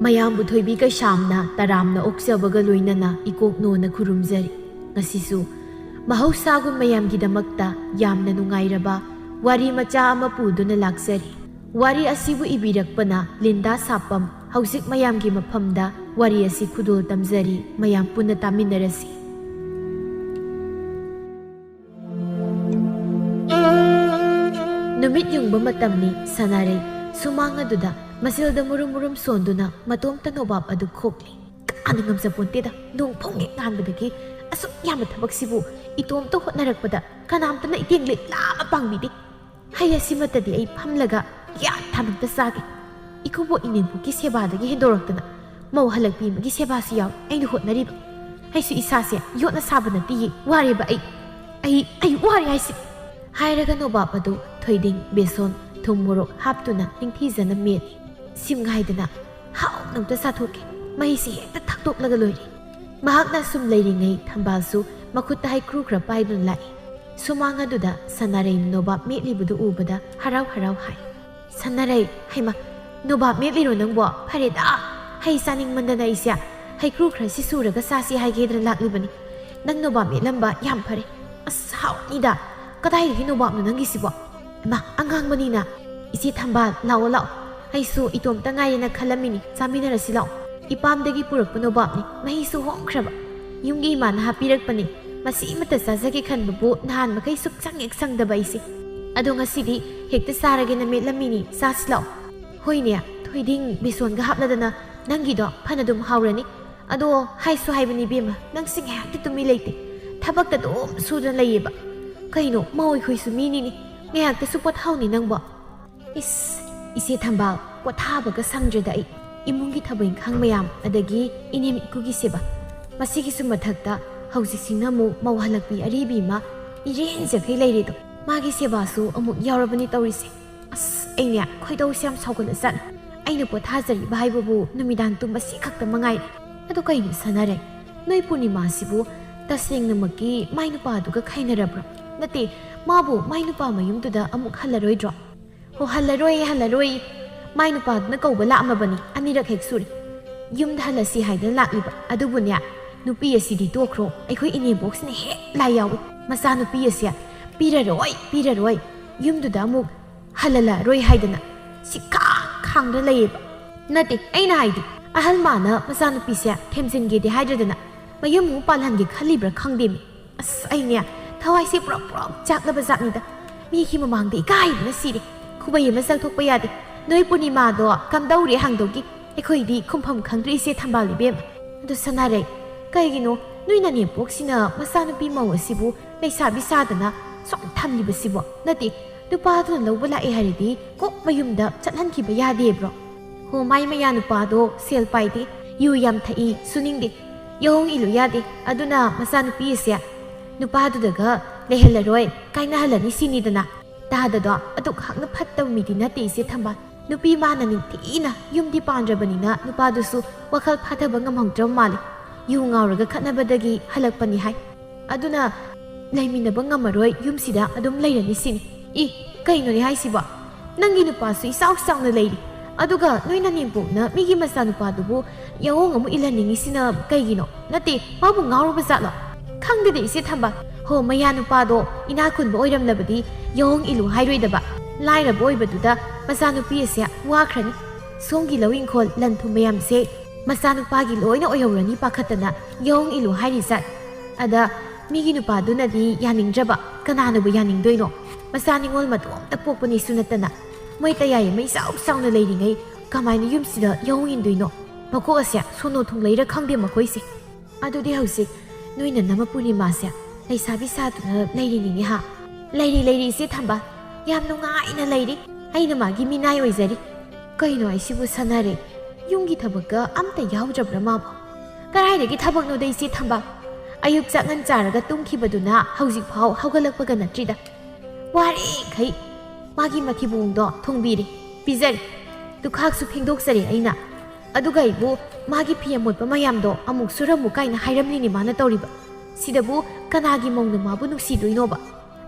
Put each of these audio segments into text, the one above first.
ꯃꯌꯥꯝꯕꯨ ꯊꯣꯏꯕꯤ ꯀꯩꯁꯥꯝꯅ ꯇꯔꯥꯝꯅ ꯑꯣꯛꯆꯕꯒ ꯂꯣꯏꯅꯅ ꯏꯀꯣꯛꯅꯣꯅ ꯈꯨꯔꯨꯝꯖꯔꯤ꯫ ꯉꯁꯤꯁꯨ ꯃꯍꯧꯁꯥꯒꯨꯝ ꯃꯌꯥꯝꯒꯤꯗꯃꯛꯇ ꯌꯥꯝꯅ ꯅꯨꯡꯉꯥꯏꯔꯕ ꯋꯥꯔꯤ ꯃꯆꯥ ꯑꯃ ꯄꯨꯗꯨꯅ ꯂꯥꯛꯆꯔꯤ꯫ ꯋꯥꯔꯤ ꯑꯁꯤꯕꯨ ꯏꯕꯤꯔꯛꯄꯅ ꯂꯤꯟꯗꯥ ꯁꯥꯄꯝ꯫ ꯍꯧꯖꯤꯛ ꯃꯌꯥꯝꯒꯤ ꯃꯐꯝꯗ ꯋꯥꯔꯤ ꯑꯁꯤ ꯈꯨꯗꯣꯜ ꯇꯝꯖꯔꯤ꯫ ꯃꯌꯥꯝ ꯄꯨꯟꯅ ꯇꯥꯃꯤꯟꯅꯔꯁꯤ꯫ ꯅꯨꯃꯤꯠ ꯌꯨꯡꯕ ꯃꯇꯝꯅꯤ ꯁꯅꯥꯔꯩ ꯁꯨꯃꯥꯡ ꯑꯗꯨꯗ ꯃꯁꯤꯜꯗ ꯃꯨꯔꯨꯝ ꯃꯨꯔꯨꯝ ꯁꯣꯟꯗꯨꯅ ꯃꯇꯣꯝꯇ ꯅꯣꯕꯥꯞ ꯑꯗꯨ ꯈꯣꯛꯂꯤ꯫ ꯀꯥꯅ ꯉꯝꯖꯄꯣꯟꯇꯦꯗ ꯅꯣꯡ ꯐꯣꯡꯉꯦ ꯉꯥꯟꯕꯗꯒꯤ ꯑꯁꯨꯛ ꯌꯥꯝꯕ ꯊꯕꯛꯁꯤꯕꯨ ꯏꯇꯣꯝꯇ ꯍꯣꯠꯅꯔꯛꯄꯗ ꯀꯅꯥꯝꯇꯅ ꯏꯇꯦꯡ ꯂꯩꯛꯂꯥ ꯄꯥꯡꯕꯤꯗꯦ꯫ ꯍꯩ ꯑꯁꯤꯃꯇꯗꯤ ꯑꯩ ꯐꯝꯂꯒ ꯒ꯭ꯌꯥꯟ ꯊꯥꯅꯝꯇ ꯆꯥꯒꯦ꯫ ꯏꯀꯨꯕꯣꯛ ꯏꯅꯦꯝꯕꯣꯛꯀꯤ ꯁꯦꯕꯥꯗꯒꯤ ꯍꯦꯟꯗꯣꯔꯛꯇꯅ ꯃꯧ ꯍꯜꯂꯛꯄꯤ ꯑꯃꯒꯤ ꯁꯦꯕꯥꯁꯤ ꯌꯥꯎꯏ ꯑꯩꯅ ꯍꯣꯠꯅꯔꯤꯕ꯫ ꯑꯩꯁꯨ ꯏꯁꯥꯁꯦ ꯌꯣꯠꯅ ꯁꯥꯕ ꯅꯠꯇꯤꯌꯦ ꯋꯥꯔꯦꯕ ꯑꯩ ꯋꯥꯔꯦ ꯍꯥꯏꯁꯤ꯫ ꯍꯥꯏꯔꯒ ꯅꯣꯕꯥꯞ ꯑꯗꯨ ꯊꯣꯏꯗꯤꯡ ꯕꯦꯁꯣꯟ ꯊꯨꯝ ꯃꯣꯔꯣꯛ ꯍꯥꯞꯇꯨꯅ ꯅꯤꯡꯊꯤꯖꯅ ꯃꯦꯠꯂꯤ꯫ ꯁꯤꯝꯒꯥꯏꯗꯅ ꯍꯥꯎꯅ ꯑꯝꯇ ꯆꯥꯊꯣꯛꯀꯦ꯫ ꯃꯍꯤꯁꯤ ꯍꯦꯛꯇ ꯊꯥꯛꯇꯣꯛꯂꯒ ꯂꯣꯏꯔꯦ꯫ ꯃꯍꯥꯛꯅ ꯁꯨꯝ ꯂꯩꯔꯤꯉꯩ ꯊꯝꯕꯥꯜꯁꯨ ꯃꯈꯨꯠꯇ ꯍꯩꯀ꯭ꯔꯨ ꯈꯔ ꯄꯥꯏꯗꯨꯅ ꯂꯥꯛꯏ꯫ ꯁꯨꯃꯥꯡ ꯑꯗꯨꯗ ꯁꯅꯥꯔꯩꯅ ꯅꯣꯕꯥꯞ ꯃꯦꯠꯂꯤꯕꯗꯨ ꯎꯕꯗ ꯍꯔꯥꯎ ꯍꯔꯥꯎ ꯍꯥꯏ꯫ ꯁꯅꯥꯔꯩ ꯍꯩꯃ ꯅꯣꯕꯥꯞ ꯃꯦꯠꯂꯤꯔꯣ ꯅꯪꯕꯣ? ꯐꯔꯦꯗ ꯍꯩ ꯆꯥꯅꯤꯡꯃꯟꯗꯅ ꯑꯩꯁꯦ ꯍꯩꯀ꯭ꯔꯨ ꯈꯔꯁꯤ ꯁꯨꯔꯒ ꯆꯥꯁꯤ ꯍꯥꯏꯒꯦꯗꯅ ꯂꯥꯛꯂꯤꯕꯅꯤ꯫ ꯅꯪ ꯅꯣꯕꯥꯞ ꯃꯦꯠꯂꯝꯕ ꯌꯥꯝ ꯐꯔꯦ꯫ ꯑꯁ ꯍꯥꯎꯔꯅꯤꯗ꯫ ꯀꯗꯥꯏꯗꯒꯤ ꯅꯣꯕꯥꯞꯅꯣ ꯅꯪꯒꯤꯁꯤꯕꯣ? ꯏꯃꯥ ꯑꯉꯥꯡꯕꯅꯤꯅ꯫ ꯏꯆꯦ ꯊꯝꯕꯥꯜ ꯂꯥꯛꯑꯣ ꯂꯥꯛꯑꯣ꯫ ꯑꯩꯁꯨ ꯏꯇꯣꯝꯇ ꯉꯥꯏꯔꯦꯅ ꯈꯜꯂꯝꯃꯤꯅꯤ꯫ ꯆꯥꯃꯤꯟꯅꯔꯁꯤ ꯂꯥꯛꯑꯣ꯫ ꯏꯄꯥꯝꯗꯒꯤ ꯄꯨꯔꯛꯄ ꯅꯣꯕꯥꯞꯅꯤ꯫ ꯃꯍꯤꯁꯨ ꯍꯣꯡꯈ꯭ꯔꯕ꯫ ꯌꯨꯝꯒꯤ ꯏꯃꯥꯅ ꯍꯥꯞꯄꯤꯔꯛꯄꯅꯤ꯫ ꯃꯁꯤꯃꯇ ꯆꯥꯖꯒꯦ ꯈꯟꯕꯕꯨ ꯅꯍꯥꯟ ꯃꯈꯩ ꯁꯨꯛꯆꯪ ꯍꯦꯛ ꯆꯪꯗꯕ ꯑꯩꯁꯦ꯫ ꯑꯗꯣ ꯉꯁꯤꯗꯤ ꯍꯦꯛꯇ ꯆꯥꯔꯒꯦꯅ ꯃꯦꯠꯂꯝꯃꯤꯅꯤ꯫ ꯆꯥꯁꯤ ꯂꯥꯛꯑꯣ꯫ ꯍꯣꯏꯅꯦ ꯊꯣꯏꯗꯤꯡ ꯕꯦꯁꯣꯟꯒ ꯍꯥꯞꯂꯗꯅ ꯅꯪꯒꯤꯗꯣ ꯐꯅꯗꯨꯝ ꯍꯥꯎꯔꯅꯤ꯫ ꯑꯗꯣ ꯍꯥꯏꯁꯨ ꯍꯥꯏꯕꯅꯤ ꯏꯕꯦꯝꯃ ꯅꯪꯁꯤ ꯉꯥꯏꯍꯥꯛꯇꯤ ꯇꯨꯃꯤ ꯂꯩꯇꯦ꯫ ꯊꯕꯛꯇ ꯑꯗꯨꯝ ꯁꯨꯗꯅ ꯂꯩꯌꯦꯕ꯫ ꯀꯩꯅꯣ ꯃꯧ ꯑꯩꯈꯣꯏꯁꯨ ꯃꯤꯅꯤꯅꯤ ꯉꯥꯏꯍꯥꯛꯇꯁꯨ ꯄꯣꯊꯥꯎꯅꯤ ꯅꯪꯕꯣ꯫ ꯏꯁ ꯏꯆꯦ ꯊꯝꯕꯥꯜ ꯄꯣꯊꯥꯕꯒ ꯁꯪꯗ꯭ꯔꯦꯗ ꯑꯩ ꯏꯃꯨꯡꯒꯤ ꯊꯕꯛ ꯏꯪꯈꯥꯡ ꯃꯌꯥꯝ ꯑꯗꯒꯤ ꯏꯅꯦꯝ ꯏꯀꯨꯒꯤ ꯁꯦꯕꯥ ꯃꯁꯤꯒꯤꯁꯨ ꯃꯊꯛꯇ ꯍꯧꯖꯤꯛꯁꯤꯅ ꯑꯃꯨꯛ ꯃꯧ ꯍꯜꯂꯛꯄꯤ ꯑꯔꯤꯕꯤ ꯑꯃ ꯏꯔꯦꯟꯖꯈꯩ ꯂꯩꯔꯦꯗꯣ ꯃꯥꯒꯤ ꯁꯦꯕꯥꯁꯨ ꯑꯃꯨꯛ ꯌꯥꯎꯔꯕꯅꯤ ꯇꯧꯔꯤꯁꯦ꯫ ꯑꯁ ꯑꯩꯅꯦ ꯈꯣꯏꯗꯧꯁꯦ ꯌꯥꯝ ꯁꯥꯎꯒꯠꯂ ꯆꯠꯂꯦ꯫ ꯑꯩꯅ ꯄꯣꯊꯥꯖꯔꯤꯕ ꯍꯥꯏꯕꯕꯨ ꯅꯨꯃꯤꯗꯥꯡ ꯇꯨꯝꯕꯁꯤ ꯈꯛꯇ ꯃꯉꯥꯏꯔꯦ꯫ ꯑꯗꯣ ꯀꯩꯅꯣ ꯁꯥꯟꯅꯔꯦ ꯅꯣꯏ ꯄꯨꯔꯅꯤꯃꯥꯁꯤꯕꯨ ꯇꯁꯦꯡꯅꯃꯛꯀꯤ ꯃꯥꯏ ꯅꯨꯄꯥꯗꯨꯒ ꯈꯥꯏꯅꯔꯕ꯭ꯔꯣ? ꯅꯠꯇꯦ ꯃꯥꯕꯨ ꯃꯥꯏ ꯅꯨꯄꯥ ꯃꯌꯨꯝꯗꯨꯗ ꯑꯃꯨꯛ ꯍꯜꯂꯔꯣꯏꯗ꯭ꯔꯣ? ꯍꯣ ꯍꯜꯂꯔꯣꯏ ꯃꯥꯏ ꯅꯨꯄꯥꯗꯨꯅ ꯀꯧꯕ ꯂꯥꯛꯑꯝꯃꯕꯅꯤ ꯑꯅꯤꯔꯛ ꯍꯦꯛ ꯁꯨꯔꯤ ꯌꯨꯝꯗ ꯍꯜꯂꯁꯤ ꯍꯥꯏꯗꯅ ꯂꯥꯛꯂꯤꯕ꯫ ꯑꯗꯨꯕꯨꯅꯦ ꯅꯨꯄꯤ ꯑꯁꯤꯗꯤ ꯇꯣꯛꯈ꯭ꯔꯣ ꯑꯩꯈꯣꯏ ꯏꯅꯦꯝꯕꯣꯛꯁꯤꯅ ꯍꯦꯛ ꯂꯥꯏ ꯌꯥꯎꯏ ꯃꯆꯥ ꯅꯨꯄꯤ ꯑꯁꯦ ꯄꯤꯔꯔꯣꯏ ꯌꯨꯝꯗꯨꯗ ꯑꯃꯨꯛ ꯍꯜꯂꯔꯣꯏ ꯍꯥꯏꯗꯅ ꯈꯥꯡꯗ ꯂꯩꯌꯦꯕ꯫ ꯅꯠꯇꯦ ꯑꯩꯅ ꯍꯥꯏꯗꯤ ꯑꯍꯜ ꯃꯥꯅ ꯃꯆꯥꯅꯨꯄꯤꯁꯦ ꯊꯦꯝꯖꯤꯟꯒꯦꯗꯤ ꯍꯥꯏꯗ꯭ꯔꯗꯅ ꯃꯌꯨꯝ ꯑꯃꯨꯛ ꯄꯥꯜꯍꯟꯒꯦ ꯈꯜꯂꯤꯕ꯭ꯔꯥ ꯈꯪꯗꯦꯃꯤ꯫ ꯑꯁ ꯑꯩꯅꯦ ꯊꯋꯥꯏꯁꯦ ꯄꯨꯔꯞ ꯆꯥꯛꯂꯕ ꯖꯥꯠꯅꯤꯗ꯫ ꯃꯤꯒꯤ ꯃꯃꯥꯡꯗ ꯏꯀꯥꯏꯕꯅ ꯁꯤꯔꯦ꯫ ꯈꯨꯕꯩ ꯑꯃ ꯆꯪꯊꯣꯛꯄ ꯌꯥꯗꯦ꯫ ꯅꯣꯏ ꯄꯨꯔꯅꯤꯃꯥꯗꯣ ꯀꯝꯗꯧꯔꯦ ꯍꯪꯗꯧꯒꯤ ꯑꯩꯈꯣꯏꯗꯤ ꯈꯨꯝꯐꯝ ꯈꯪꯗ꯭ꯔꯤ ꯏꯆꯦ ꯊꯝꯕꯥꯜ ꯏꯕꯦꯝ꯫ ꯑꯗꯨ ꯁꯅꯥꯔꯩ ꯀꯩꯒꯤꯅꯣ ꯅꯣꯏ ꯅꯅꯦꯝꯄꯣꯛꯁꯤꯅ ꯃꯆꯥꯅꯨꯄꯤ ꯃꯧ ꯑꯁꯤꯕు ꯂꯩꯁꯥꯕꯤ ꯁꯥꯗꯅ ꯁꯨꯝ ꯊꯝꯂꯤꯕꯁꯤꯕꯣ? ꯅꯠꯇꯦ ꯅꯨꯄꯥꯗꯨꯅ ꯂꯧꯕ ꯂꯥꯛꯑꯦ ꯍꯥꯏꯔꯗꯤ ꯀꯣꯛ ꯃꯌꯨꯝꯗ ꯆꯠꯍꯟꯈꯤꯕ ꯌꯥꯗꯦꯕ꯭ꯔꯣ? ꯍꯣ ꯃꯥꯏ ꯃꯌꯥ ꯅꯨꯄꯥꯗꯣ ꯁꯦꯜ ꯄꯥꯏꯗꯦ ꯌꯨ ꯌꯥꯝ ꯊꯛꯏ ꯁꯨꯅꯤꯡꯗꯦ ꯌꯥꯍꯣꯡ ꯏꯜꯂꯨ ꯌꯥꯗꯦ꯫ ꯑꯗꯨꯅ ꯃꯆꯥꯅꯨꯄꯤ ꯑꯁꯦ ꯅꯨꯄꯥꯗꯨꯗꯒ ꯂꯩꯍꯜꯂꯔꯣꯏ ꯀꯥꯏꯅꯍꯜꯂꯅꯤ ꯁꯤꯅꯤꯗꯅ꯫ ꯇꯥꯗꯗꯣ ꯑꯗꯨꯛ ꯍꯛꯅ ꯐꯠꯇꯕ ꯃꯤꯗꯤ ꯅꯠꯇꯦ ꯏꯆꯦ ꯊꯝꯕꯥꯜ꯫ ꯅꯨꯄꯤ ꯃꯥꯅ ꯅꯤꯡꯊꯤꯅ ꯌꯨꯝꯗꯤ ꯄꯥꯟꯗ꯭ꯔꯕꯅꯤꯅ ꯅꯨꯄꯥꯗꯨꯁꯨ ꯋꯥꯈꯜ ꯐꯥꯊꯕ ꯉꯝꯍꯧꯗ꯭ꯔꯕ ꯃꯥꯜꯂꯤ꯫ ꯌꯨ ꯉꯥꯎꯔꯒ ꯈꯠꯅꯕꯗꯒꯤ ꯍꯜꯂꯛꯄꯅꯤ ꯍꯥꯏ꯫ ꯑꯗꯨꯅ ꯂꯩꯃꯤꯟꯅꯕ ꯉꯝꯃꯔꯣꯏ ꯌꯨꯝꯁꯤꯗ ꯑꯗꯨꯝ ꯂꯩꯔꯅꯤ ꯁꯤꯅꯤ꯫ ꯀꯩꯅꯣꯅꯦ ꯍꯥꯏꯁꯤꯕꯣ? ꯅꯪꯒꯤ ꯅꯨꯄꯥꯁꯨ ꯏꯆꯥꯎ ꯆꯥꯎꯅ ꯂꯩꯔꯤ ꯑꯗꯨꯒ ꯅꯣꯏ ꯅꯅꯦꯝꯄꯣꯛꯅ ꯃꯤꯒꯤ ꯃꯆꯥꯅꯨꯄꯥꯗꯨꯕꯨ ꯌꯥꯍꯣꯡ ꯑꯃꯨꯛ ꯏꯜꯍꯟꯅꯤꯡꯉꯤꯁꯤꯅ ꯀꯩꯒꯤꯅꯣ? ꯅꯠꯇꯦ ꯃꯥꯕꯨ ꯉꯥꯎꯔꯕ ꯖꯥꯠꯂꯣ? ꯈꯪꯗꯦꯗ ꯏꯆꯦ ꯊꯝꯕꯥꯜ꯫ ꯍꯣ ꯃꯌꯥ ꯅꯨꯄꯥꯗꯣ ꯏꯅꯥꯛ ꯈꯨꯟꯕ ꯑꯣꯏꯔꯝꯂꯕꯗꯤ ꯌꯥꯍꯣꯡ ꯏꯜꯂꯨ ꯍꯥꯏꯔꯣꯏꯗꯕ꯫ ꯂꯥꯏꯔꯕ ꯑꯣꯏꯕꯗꯨꯗ ꯃꯆꯥꯅꯨꯄꯤ ꯑꯁꯦ ꯋꯥꯈ꯭ꯔꯅꯤ꯫ ꯁꯣꯝꯒꯤ ꯂꯧ ꯏꯪꯈꯣꯜ ꯂꯟ ꯊꯨꯝ ꯃꯌꯥꯝꯁꯦ ꯃꯆꯥꯅꯨꯄꯥꯒꯤ ꯂꯣꯏꯅ ꯑꯣꯏꯍꯧꯔꯅꯤ ꯄꯥꯈꯠꯇꯅ ꯌꯥꯍꯣꯡ ꯏꯜꯂꯨ ꯍꯥꯏꯔꯤ ꯖꯥꯠ꯫ ꯑꯗ ꯃꯤꯒꯤ ꯅꯨꯄꯥꯗꯨꯅꯗꯤ ꯌꯥꯅꯤꯡꯗ꯭ꯔꯕ ꯀꯅꯥꯅꯕꯨ ꯌꯥꯅꯤꯡꯗꯣꯏꯅꯣ? ꯃꯆꯥ ꯅꯤꯉꯣꯜ ꯃꯇꯣꯝꯇ ꯄꯣꯛꯄꯅꯤꯁꯨ ꯅꯠꯇꯅ ꯃꯣꯏ ꯇꯌꯥꯏ ꯑꯃ ꯏꯆꯥꯎ ꯆꯥꯎꯅ ꯂꯩꯔꯤꯉꯩ ꯀꯃꯥꯏꯅ ꯌꯨꯝꯁꯤꯗ ꯌꯥꯍꯣꯡ ꯏꯟꯗꯣꯏꯅꯣ? ꯃꯀꯣꯛ ꯑꯁꯦ ꯁꯣꯅꯣ ꯊꯨꯡꯂꯩꯔ ꯈꯪꯗꯦ ꯃꯈꯣꯏꯁꯦ꯫ ꯑꯗꯨꯗꯤ ꯍꯧꯖꯤꯛ ꯅꯣꯏꯅ ꯅꯃ ꯄꯨꯔꯅꯤꯃꯥꯁꯦ ꯂꯩꯁꯥꯕꯤ ꯁꯥꯗꯨꯅ ꯂꯩꯔꯤꯅꯤꯅꯦ ꯍꯥ? ꯂꯩꯔꯤ ꯏꯆꯦ ꯊꯝꯕꯥꯜ ꯌꯥꯝ ꯅꯨꯡꯉꯥꯏꯅ ꯂꯩꯔꯤ꯫ ꯑꯩꯅ ꯃꯥꯒꯤ ꯃꯤꯅꯥꯏ ꯑꯣꯏꯖꯔꯤ꯫ ꯀꯩꯅꯣ ꯑꯩꯁꯤꯕꯨ ꯁꯥꯟꯅꯔꯦ ꯌꯨꯝꯒꯤ ꯊꯕꯛꯀ ꯑꯝꯇ ꯌꯥꯎꯗ꯭ꯔꯕ꯭ꯔꯥ ꯃꯥꯕꯨ? ꯀꯗꯥꯏꯗꯒꯤ ꯊꯕꯛꯅꯣꯗ ꯏꯆꯦ ꯊꯝꯕꯥꯜ꯫ ꯑꯌꯨꯛ ꯆꯥꯛꯉꯟ ꯆꯥꯔꯒ ꯇꯨꯝꯈꯤꯕꯗꯨꯅ ꯍꯧꯖꯤꯛ ꯐꯥꯎ ꯍꯧꯒꯠꯂꯛꯄꯒ ꯅꯠꯇ꯭ꯔꯤꯗ꯫ ꯋꯥꯔꯤꯈꯩ ꯃꯥꯒꯤ ꯃꯊꯤꯕꯣꯡꯗꯣ ꯊꯣꯡꯕꯤꯔꯤ ꯄꯤꯖꯔꯤ ꯇꯨꯈꯥꯛꯁꯨ ꯐꯦꯡꯗꯣꯛꯆꯔꯦ ꯑꯩꯅ꯫ ꯑꯗꯨꯒ ꯑꯩꯕꯨ ꯃꯥꯒꯤ ꯐꯤ ꯑꯃꯣꯠꯄ ꯃꯌꯥꯝꯗꯣ ꯑꯃꯨꯛ ꯁꯨꯔꯝꯃꯨ ꯀꯥꯏꯅ ꯍꯥꯏꯔꯝꯂꯤꯅꯤ ꯃꯥꯅ ꯇꯧꯔꯤꯕ꯫ Sidabu kanagi mongna mabu nungsidoinoba.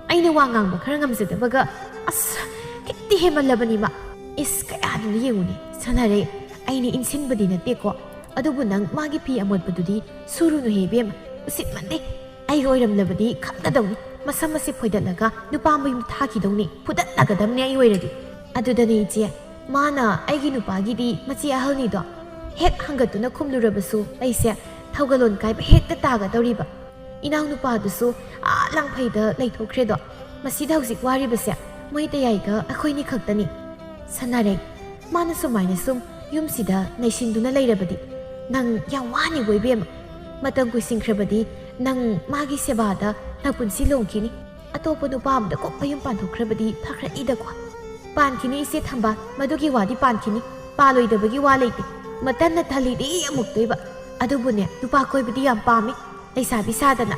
Aina wa ngangba khara ngamjadabaga asa kitti hemalabani ma. Is kayaduna yenguni sanare aini insinbadi nateko. Adubu nang magi pi amotpadudi surunu hebema. Usit mande. Ai oiramlabadi khangdadawni. Masam masi phoidalaga nupa mayum thakidawni. Phudatlagadamni ai oiradi. Adudani iche mana aigi nupagidi machi ahalni do. Hek hangatuna khumlurabasu aise thaugalon kaiba hekta tagadawriba. Inaw nupadusu langphaida leithokredo. Masida hauzik waribase moitayaiga akhoini khaktani. Sanare mana sumaina sum yumsida naisinduna leirabadi. Nang yang wani boibema. Matang kuisingkrabadi nang magi sebada napunsi longkini. Atopa nupa amda kok payum panthokrabadi phakra idakwa. Pankini ise thamba madugi wadi pankini. Paloidabagi waleite. Matanna thalidi amuktoiba. Adubune nupa koibadi yam pami. Laisabi sadana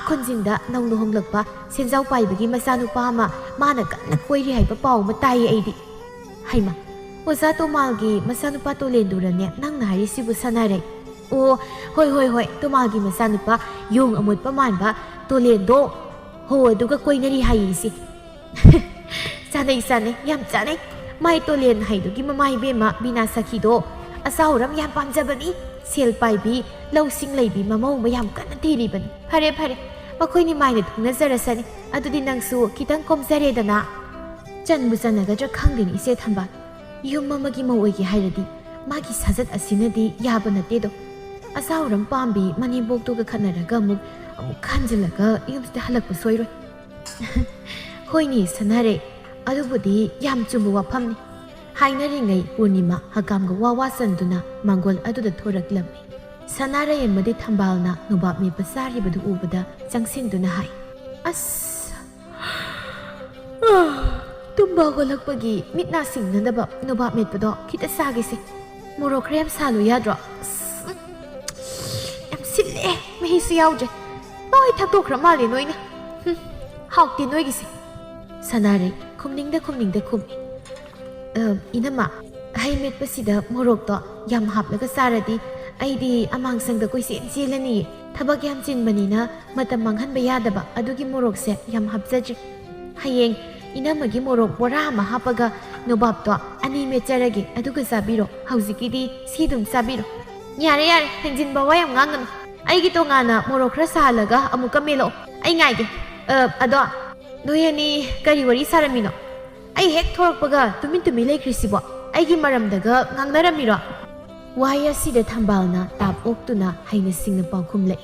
khunjinda nongnu honglakpa senjau paibagi masanupa ama mana kanna koiri haiba pau matai aidi. Haima oza tomalgi masanupa tolendurane nangna hairisibu sanare. Oh hoi tomalgi masanupa yung amutpa manba tolendo ho aduga koinari hairisi. Sanay yam sanay mai tolen haidugi mamai bema binasakhido asauram yam pamjabani. Sel paibi lausing leibi mamau mayam kana tiriban. Pare makoini maina thungna jarasani adudi nangsu kitang komjaredana. Chanbu chanagadra khangdini ise thamba. Yum mamagi mawagi hairadi magi sajat asinadi yaba natedo. Asauram pambi mani boktoga khanaraga amuk khanjilaga yumsida halakpa soiroi. Hoini sanare adubudi yam chumbu wafamni. Hainaringai Purnima hakamga wawasanduna mangol aduda thoraklami. Sanara yemadi thambalna nubab mi pasari badu ubada changsinduna hai. As tumba golakpagi mitna singnadaba nubab mitpado kita sagise. Morok krem salu yadro. Yam sille mehisu yaudre. Noi thakokra mali noina. Haukti noigise. Sanare kumningda kummi. Inama hai metpasida morokto yam haplaga saradi aidi amangsangda koisi jelani thabak yam chinbanina matam manghanba yadaba adugi morokse yam hapjaji hayeng inamagi morok bora ma hapaga nobabto ani mecharagi aduga sabiro hauzikidi sidum sabiro yare henjin bawa yam ngangan aigi to ngana morok khra salaga amuka melo ai ngaige ado noyani kari wari saramino ai hek thorakpaga tumi leikrisibo aigi maramdaga ngangnaramiro waya sida thambalna tap oktuna haina singna pangkhum lei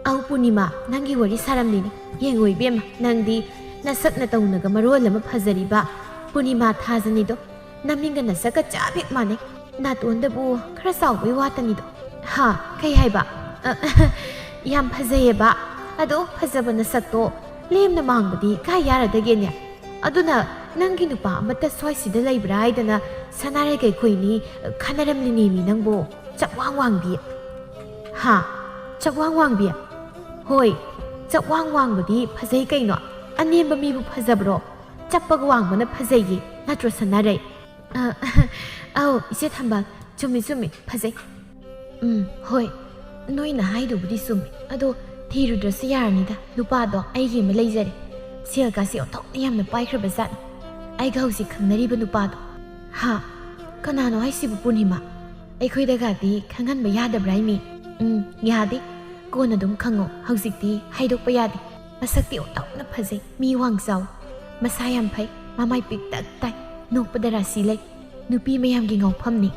au punima nangi wari saramnini yengoi bema nangdi nasakna taunaga marol lama phajariba punima thajani do naminga nasaka chabik mane natondabu khara sawbai watani do ha kai haiba yam phajayeba ado phajaba nasakto lemna mangbadi ka yaradagenya aduna nangi nupa amata soisida leibra haidana sanare kai khoini khanaramlini mi nangbo chapwang bi ha chapwang bi hoi chapwang badi phajai kaino anemba mi bu phajabro chappaga wangbana phajai gi natro sanare au ise thamba chumi phajai hoi noina haidu budi sumi ado thirudrasi yarnida nupa do aigi ma leijare sel ka si othok yamna paikhra bazat ai gausi khangnariba nupado ha kanano ai sibu punima ai khoidaga di khangan ba yadabrai mi yadi kona dum khango haujikti haidokpa yadi masakti otokna phajai mi wangsaw masayam phai mamai pik tak tai nokpadara silai nupi mayamgi ngawphamni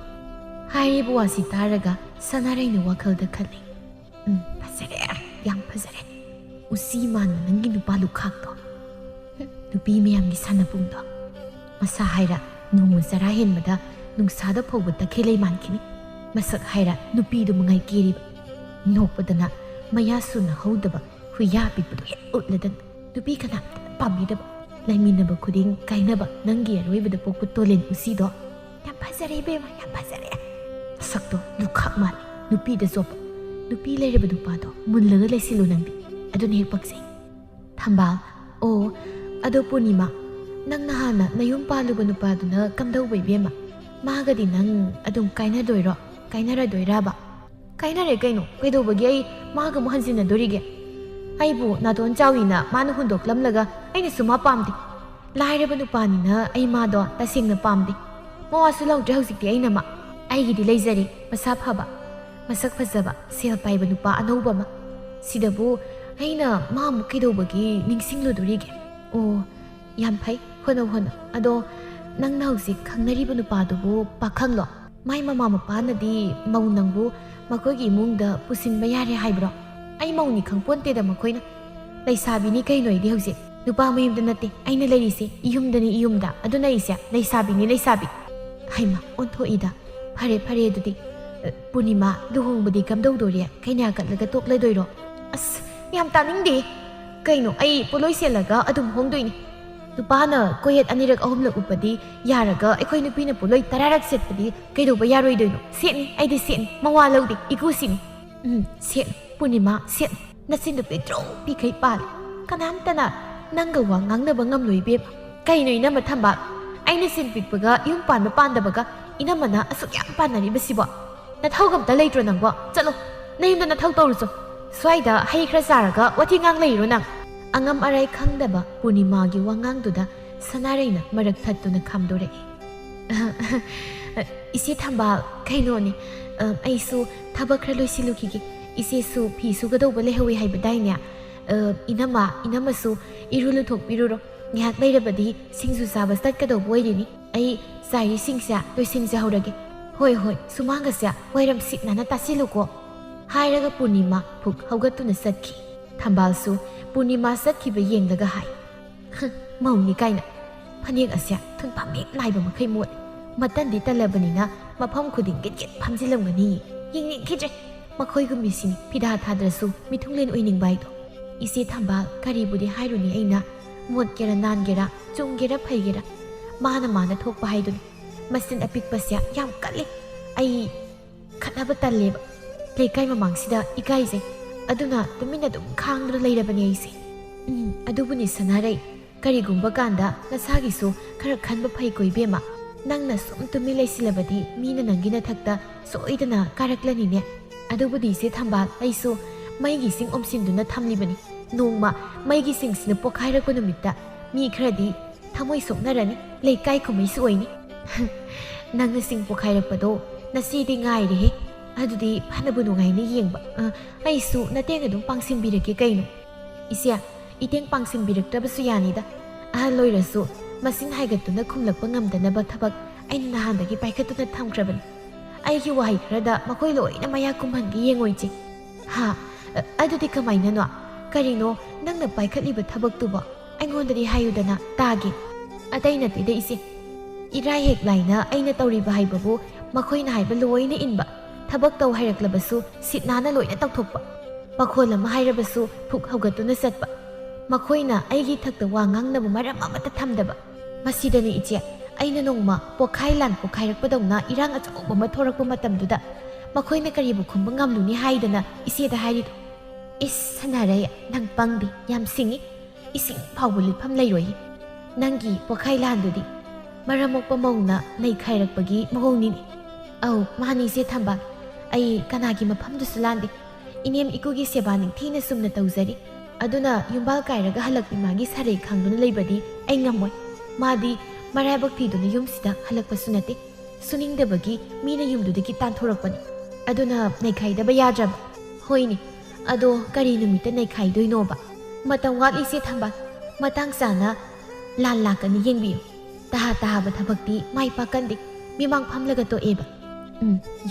hairibu wasi taraga sanarai nu wakhalda khali phajare yam phajare usi man nangi nupa lukhak to nupi mayamgi sanapungdo masa haira nungu zara henbada nungsada phobata khelai mankini masak haira nupi du mangai kiri nokpadana maya suna hodaba huya pipadu utladan nupi kana pamidaba laiminaba khuding kainaba nangi aroibada pokku tolen usido yam phajare bema yam phajare sakto lukhak mal nupi da sopa nupi leireba dupado munlaga leisilu nangbi adun hek paksai thambal o ado punima nang nahana nayum paluba nupaduna kamdau bema magadi nang adum kainara doiraba kainare kaino kaido bagi ai maga muhanjina dorige ꯑꯩꯕꯨ ꯅꯥꯇꯣꯟ ꯆꯥꯎꯏꯅ ꯃꯥꯅ ꯍꯨꯟꯗꯣꯛꯂꯝꯂꯒ ꯑꯩꯅꯁꯨ ꯃꯥ ꯄꯥꯝꯗꯦ ꯂꯥꯏꯔꯕ ꯅꯨꯄꯥꯅꯤꯅ ꯑꯩ ꯃꯥꯗꯣ ꯇꯁꯦꯡꯅ ꯄꯥꯝꯗꯦ ꯃꯋꯥꯁꯨ ꯂꯧꯗ꯭ꯔꯦ ꯍꯧꯖꯤꯛꯇꯤ ꯑꯩꯅ ꯃꯥ ꯑꯩꯒꯤꯗꯤ ꯂꯩꯖꯔꯦ ꯃꯁꯥ ꯐꯕ ꯃꯁꯛ ꯐꯖꯕ ꯁꯦꯜ ꯄꯥꯏꯕ ꯅꯨꯄꯥ ꯑꯅꯧꯕ ꯑꯃ ꯁꯤꯗꯕꯨ ꯑꯩꯅ ꯃꯥ ꯑꯃꯨꯛ ꯀꯩꯗꯧꯕꯒꯤ ꯅꯤꯡꯁꯤꯡꯂꯨꯗꯣꯔꯤꯒꯦ ꯑꯣ ꯌꯥꯝ ꯐꯩ ꯍꯣꯠꯅꯧ ꯍꯣꯠꯅꯧ ꯑꯗꯣ ꯅꯪꯅ ꯍꯧꯖꯤꯛ ꯈꯪꯅꯔꯤꯕ ꯅꯨꯄꯥꯗꯨꯕꯨ ꯄꯥꯈꯪꯂꯣ ꯃꯥꯏ ꯃꯃꯥ ꯃꯄꯥꯅꯗꯤ ꯃꯧ ꯅꯪꯕꯨ ꯃꯈꯣꯏꯒꯤ ꯏꯃꯨꯡꯗ ꯄꯨꯁꯤꯟꯕ ꯌꯥꯔꯦ ꯍꯥꯏꯕ꯭ꯔꯣ ꯑꯩ ꯃꯧꯅꯤ ꯈꯪꯄꯣꯟꯇꯦꯗ ꯃꯈꯣꯏꯅ ꯂꯩꯁꯥꯕꯤꯅꯤ ꯀꯩꯅꯣ ꯑꯩꯗꯤ ꯍꯧꯖꯤꯛ ꯅꯨꯄꯥ ꯃꯌꯨꯝꯗ ꯅꯠꯇꯦ ꯑꯩꯅ ꯂꯩꯔꯤꯁꯦ ꯏꯌꯨꯝꯗꯅꯤ ꯏꯌꯨꯝꯗ ꯑꯗꯨꯅ ꯑꯩꯁꯦ ꯂꯩꯁꯥꯕꯤꯅꯤ ꯂꯩꯁꯥꯕꯤ ꯍꯩꯃ ꯑꯣꯟꯊꯣꯛꯏꯗ ꯐꯔꯦ ꯐꯔꯦ ꯑꯗꯨꯗꯤ ꯄꯨꯔꯅꯤꯃꯥ ꯂꯨꯍꯣꯡꯕꯗꯤ ꯀꯝꯗꯧꯗꯣꯔꯤ ꯀꯩꯅꯥ ꯀꯠꯂꯒ ꯇꯣꯛꯂꯗꯣꯏꯔꯣ ꯑꯁ ꯌꯥꯝ ꯇꯥꯅꯤꯡꯗꯦ ꯀꯩꯅꯣ ꯑꯩ ꯄꯣꯠꯂꯣꯏ ꯁꯦꯠꯂꯒ ꯑꯗꯨꯝ ꯍꯣꯡꯗꯣꯏꯅꯤ ꯅꯨꯄꯥꯅ ꯀꯣꯌꯦꯠ ꯑꯅꯤꯔꯛ ꯑꯍꯨꯝꯂꯛ ꯎꯞꯄꯗꯤ ꯌꯥꯔꯒ ꯑꯩꯈꯣꯏ ꯅꯨꯄꯤꯅ ꯄꯣꯠꯂꯣꯏ 10ꯔꯛ ꯁꯦꯠꯄꯗꯤ ꯀꯩꯗꯧꯕ ꯌꯥꯔꯣꯏꯗꯣꯏꯅꯣ ꯁꯦꯠꯅꯤ ꯑꯩꯗꯤ ꯁꯦꯠꯅꯤ ꯃꯋꯥ ꯂꯧꯗꯦ ꯏꯀꯨꯁꯤꯅꯤ ꯁꯦꯠꯂꯨ ꯄꯨꯔꯅꯤꯃꯥ ꯁꯦꯠꯂꯨ ꯅꯆꯤꯟꯗꯨ ꯄꯤꯛꯇ꯭ꯔꯨ ꯄꯤꯈꯩ ꯄꯥꯜꯂꯤ ꯀꯅꯥꯝꯇꯅ ꯅꯪꯒ ꯋꯥ ꯉꯥꯡꯅꯕ ꯉꯝꯂꯣꯏ ꯏꯕꯦꯝꯃ ꯀꯩꯅꯣ ꯏꯅꯝꯃ ꯊꯝꯕꯥꯜ ꯑꯩꯅ ꯆꯤꯟ ꯄꯤꯛꯄꯒ ꯌꯨꯝ ꯄꯥꯟꯕ ꯄꯥꯟꯗꯕꯒ ꯏꯅꯝꯃꯅ ꯑꯁꯨꯛ ꯌꯥꯝ ꯄꯥꯟꯅꯔꯤꯕꯁꯤꯕꯣ ꯅꯊꯧꯒ ꯑꯝꯇ ꯂꯩꯇ꯭ꯔꯣ ꯅꯪꯕꯣ ꯆꯠꯂꯣ ꯅꯌꯨꯝꯗ ꯅꯊꯧ ꯇꯧꯔꯨꯆꯣ ꯁ꯭ꯋꯥꯏꯗ ꯍꯩ ꯈꯔ ꯆꯥꯔꯒ ꯋꯥꯊꯤ ꯉꯥꯡ ꯂꯩꯔꯣ ꯅꯪ ꯑꯉꯝ ꯑꯔꯥꯏ ꯈꯪꯗꯕ ꯄꯨꯔꯅꯤꯃꯥꯒꯤ ꯋꯥꯉꯥꯡꯗꯨꯗ ꯁꯅꯥꯔꯩꯅ ꯃꯔꯛ ꯊꯠꯇꯨꯅ ꯈꯥꯝꯗꯣꯔꯛꯏ ꯏꯆꯦ ꯊꯝꯕꯥꯜ ꯀꯩꯅꯣꯅꯤ ꯑꯩꯁꯨ ꯊꯕꯛ ꯈꯔ ꯂꯣꯏꯁꯤꯜꯂꯨꯈꯤꯒꯦ ꯏꯆꯦꯁꯨ ꯐꯤ ꯁꯨꯒꯗꯧꯕ ꯂꯩꯍꯧꯏ ꯍꯥꯏꯕꯗꯥꯏꯅꯦ ꯏꯅꯝꯃꯁꯨ ꯏꯔꯨ ꯂꯨꯊꯣꯛꯄꯤꯔꯨꯔꯣ ꯉꯥꯏꯍꯥꯛ ꯂꯩꯔꯕꯗꯤ ꯁꯤꯡꯖꯨ ꯆꯥꯕ ꯆꯠꯀꯗꯧꯕ ꯑꯣꯏꯔꯤꯅꯤ ꯑꯩ ꯆꯥꯏꯔꯤꯁꯤꯡꯁꯦ ꯂꯣꯏꯁꯤꯟꯖꯍꯧꯔꯒꯦ ꯍꯣꯏ ꯍꯣꯏ ꯁꯨꯃꯥꯡꯒꯁꯦ ꯋꯥꯏꯔꯝ ꯁꯤꯠꯅꯅ ꯇꯥꯁꯤꯜꯂꯨꯀꯣ ꯍꯥꯏꯔꯒ ꯄꯨꯔꯅꯤꯃꯥ ꯐꯨꯛ ꯍꯧꯒꯠꯇꯨꯅ ꯆꯠꯈꯤ ꯊꯝꯕꯥꯜꯁꯨ ꯄꯨꯔꯅꯤꯃꯥ ꯆꯠꯈꯤꯕ ꯌꯦꯡꯂꯒ ꯍꯥꯏ ꯃꯧꯅꯤ ꯀꯥꯏꯅ ꯐꯅꯦꯛ ꯑꯁꯦ ꯊꯨꯟꯐꯝ ꯍꯦꯛ ꯂꯥꯏꯕ ꯃꯈꯩ ꯃꯣꯠꯂꯤ ꯃꯇꯟꯗꯤ ꯇꯜꯂꯕꯅꯤꯅ ꯃꯐꯝ ꯈꯨꯗꯤꯡ ꯒꯤꯠ ꯐꯝꯖꯤꯜꯂꯝꯒꯅꯤ ꯌꯦꯡꯅꯤꯡꯈꯤꯗ꯭ꯔꯦ ꯃꯈꯣꯏꯒꯨꯝꯕꯤꯁꯤꯅꯤ ꯐꯤꯗꯥ ꯊꯥꯗ꯭ꯔꯁꯨ ꯃꯤꯊꯨꯡꯂꯦꯟ ꯑꯣꯏꯅꯤꯡꯕ ꯍꯥꯏꯗꯣ ꯏꯆꯦ ꯊꯝꯕꯥꯜ ꯀꯔꯤꯕꯨꯗꯤ ꯍꯥꯏꯔꯨꯅꯤ ꯑꯩꯅ ꯃꯣꯠꯀꯦꯔꯥ ꯅꯥꯟꯒꯦꯔꯥ ꯆꯨꯝꯒꯦꯔꯥ ꯐꯩꯒꯦꯔꯥ ꯃꯥꯅ ꯊꯣꯛꯄ ꯍꯥꯏꯗꯨꯅꯤ ꯃꯆꯤꯟ ꯑꯄꯤꯛꯄꯁꯦ ꯌꯥꯝ ꯀꯜꯂꯤ ꯑꯩ ꯈꯠꯅꯕ ꯇꯜꯂꯦꯕ ꯂꯩꯀꯥꯏ ꯃꯃꯥꯡꯁꯤꯗ ꯏꯀꯥꯏꯖꯩ ꯑꯗꯨꯅ ꯇꯨꯃꯤꯟꯅ ꯑꯗꯨꯝ ꯈꯥꯡꯗꯨꯅ ꯂꯩꯔꯕꯅꯤ ꯑꯩꯁꯦ ꯑꯗꯨꯕꯨꯅꯤ ꯁꯅꯥꯔꯩ ꯀꯔꯤꯒꯨꯝꯕ ꯀꯥꯟꯗ ꯅꯁꯥꯒꯤꯁꯨ ꯈꯔ ꯈꯟꯕ ꯐꯩꯀꯣ ꯏꯕꯦꯝꯃ ꯅꯪꯅ ꯁꯨꯝ ꯇꯨꯃꯤꯟ ꯂꯩꯁꯤꯜꯂꯕꯗꯤ ꯃꯤꯅ ꯅꯪꯒꯤ ꯅꯊꯛꯇ ꯁꯣꯏꯗꯅ ꯀꯥꯔꯛꯂꯅꯤꯅꯦ ꯑꯗꯨꯕꯨꯗꯤ ꯏꯆꯦ ꯊꯝꯕꯥꯜ ꯑꯩꯁꯨ ꯃꯩꯒꯤ ꯏꯁꯤꯡ ꯑꯣꯝꯁꯤꯟꯗꯨꯅ ꯊꯝꯂꯤꯕꯅꯤ ꯅꯣꯡꯃ ꯃꯩꯒꯤ ꯏꯁꯤꯡꯁꯤꯅ ꯄꯣꯈꯥꯏꯔꯛꯄ ꯅꯨꯃꯤꯠꯇ ꯃꯤ ꯈꯔꯗꯤ ꯊꯃꯣꯏ ꯁꯣꯛꯅꯔꯅꯤ ꯂꯩꯀꯥꯏ ꯈꯨꯃꯩꯁꯨ ꯑꯣꯏꯅꯤ ꯅꯪꯅ ꯁꯤꯡ ꯄꯣꯈꯥꯏꯔꯛꯄꯗꯣ ꯅꯁꯤꯗꯤ ꯉꯥꯏꯔꯦꯍꯦ ꯑꯗꯨꯗꯤ ꯐꯅꯕꯨ ꯅꯨꯡꯉꯥꯏꯅ ꯌꯦꯡꯕ ꯑꯩꯁꯨ ꯅꯇꯦꯡ ꯑꯗꯨꯝ ꯄꯥꯡꯁꯤꯟꯕꯤꯔꯛꯀꯦ ꯀꯩꯅꯣ ꯏꯆꯦ ꯏꯇꯦꯡ ꯄꯥꯡꯁꯤꯟꯕꯤꯔꯛꯇ꯭ꯔꯕꯁꯨ ꯌꯥꯅꯤꯗ ꯑꯍꯜ ꯑꯣꯏꯔꯁꯨ ꯃꯁꯤꯡ ꯍꯥꯏꯒꯠꯇꯨꯅ ꯈꯨꯝꯂꯛꯄ ꯉꯝꯗꯅꯕ ꯊꯕꯛ ꯑꯩꯅ ꯅꯍꯥꯟꯗꯒꯤ ꯄꯥꯏꯈꯠꯇꯨꯅ ꯊꯝꯈ꯭ꯔꯕꯅꯤ ꯑꯩꯒꯤ ꯋꯥꯍꯩ ꯈꯔꯗ ꯃꯈꯣꯏ ꯂꯣꯏꯅ ꯃꯌꯥ ꯀꯨꯝꯍꯟꯒꯦ ꯌꯦꯡꯉꯣꯏꯆꯦ ꯑꯗꯨꯗꯤ ꯀꯃꯥꯏꯅꯅꯣ ꯀꯔꯤꯅꯣ ꯅꯪꯅ ꯄꯥꯏꯈꯠꯂꯤꯕ ꯊꯕꯛꯇꯨꯕꯣ ꯑꯩꯉꯣꯟꯗꯗꯤ ꯍꯥꯏꯌꯨꯗꯅ ꯇꯥꯒꯦ ꯑꯇꯩ ꯅꯠꯇꯦꯗ ꯏꯆꯦ ꯏꯔꯥꯏ ꯍꯦꯛ ꯂꯥꯏꯅ ꯑꯩꯅ ꯇꯧꯔꯤꯕ ꯍꯥꯏꯕꯕꯨ ꯃꯈꯣꯏꯅ ꯍꯥꯏꯕ ꯂꯣꯏꯅ ꯏꯟꯕ ꯊꯕꯛ ꯇꯧ ꯍꯥꯏꯔꯛꯂꯕꯁꯨ ꯁꯤꯠ ꯅꯥꯟꯅ ꯂꯣꯏꯅ ꯇꯧꯊꯣꯛꯄ ꯄꯥꯈꯣꯜ ꯑꯃ ꯍꯥꯏꯔꯕꯁꯨ ꯐꯨꯛ ꯍꯧꯒꯠꯇꯨꯅ ꯆꯠꯄ ꯃꯈꯣꯏꯅ ꯑꯩꯒꯤ ꯊꯛꯇ ꯋꯥ ꯉꯥꯡꯅꯕ ꯃꯔꯝ ꯑꯃꯠꯇ ꯊꯝꯗꯕ ꯃꯁꯤꯗꯅꯤ ꯏꯆꯦ ꯑꯩꯅ ꯅꯣꯡꯃ ꯄꯣꯈꯥꯏꯔꯛꯄꯗꯧꯅ ꯏꯔꯥꯡ ꯑꯆꯧꯕ ꯑꯃ ꯊꯣꯔꯛꯄ ꯃꯇꯝꯗꯨꯗ ꯃꯈꯣꯏꯅ ꯀꯔꯤꯕꯨ ꯈꯨꯝꯕ ꯉꯝꯂꯨꯅꯤ ꯍꯥꯏꯗꯅ ꯏꯆꯦꯗ ꯍꯥꯏꯔꯤꯗꯣ ꯏꯁ ꯁꯅꯥꯔꯩ ꯅꯪ ꯄꯪꯗꯦ ꯌꯥꯝ ꯁꯤꯡꯉꯤ ꯏꯁꯤꯡ ꯐꯥꯎꯕ ꯂꯤꯠꯐꯝ ꯂꯩꯔꯣꯏꯌꯦ ꯅꯪꯒꯤ ꯄꯣꯈꯥꯏꯂꯥꯟꯗꯨꯗꯤ ꯃꯔꯝ ꯃꯣꯛꯄ ꯃꯧꯅ ꯅꯩꯈꯥꯏꯔꯛꯄꯒꯤ ꯃꯑꯣꯡꯅꯤꯅꯦ ꯑꯧ ꯃꯥꯅꯤ ꯏꯆꯦ ꯊꯝꯕꯥꯜ ꯑꯩ ꯀꯅꯥꯒꯤ ꯃꯐꯝꯗꯨꯁꯨ ꯂꯥꯟꯗꯦ ꯏꯅꯦꯝ ꯏꯀꯨꯒꯤ ꯁꯦꯕꯥ ꯅꯤꯡꯊꯤꯅ ꯆꯨꯝꯅ ꯇꯧꯖꯔꯤ ꯑꯗꯨꯅ ꯌꯨꯝꯕꯥꯜ ꯀꯥꯏꯔꯒ ꯍꯜꯂꯛꯄꯤ ꯃꯥꯒꯤ ꯁꯥꯔꯩ ꯈꯥꯡꯗꯨꯅ ꯂꯩꯕꯗꯤ ꯑꯩ ꯉꯝꯃꯣꯏ ꯃꯥꯗꯤ ꯃꯔꯥꯏꯕꯛ ꯊꯤꯗꯨꯅ ꯌꯨꯝꯁꯤꯗ ꯍꯜꯂꯛꯄꯁꯨ ꯅꯠꯇꯦ ꯁꯨꯅꯤꯡꯗꯕꯒꯤ ꯃꯤꯅ ꯌꯨꯝꯗꯨꯗꯒꯤ ꯇꯥꯟꯊꯣꯔꯛꯄꯅꯤ ꯑꯗꯨꯅ ꯅꯩꯈꯥꯏꯗꯕ ꯌꯥꯗ꯭ꯔꯕ ꯍꯣꯏꯅꯦ ꯑꯗꯣ ꯀꯔꯤ ꯅꯨꯃꯤꯠꯇ ꯅꯩꯈꯥꯏꯗꯣꯏꯅꯣꯕ ꯃꯇꯝ ꯋꯥꯠꯂꯤ ꯏꯆꯦ ꯊꯝꯕꯥꯜ ꯃꯇꯥꯡ ꯆꯥꯅ ꯂꯥꯟ ꯂꯥꯛꯀꯅꯤ ꯌꯦꯡꯕꯤꯌꯨ ꯇꯥꯕ ꯊꯕꯛꯇꯤ ꯃꯥꯏ ꯄꯥꯛꯀꯟꯗꯦ ꯃꯤꯃꯥꯡ ꯐꯝꯂꯒ ꯇꯣꯛꯑꯦꯕ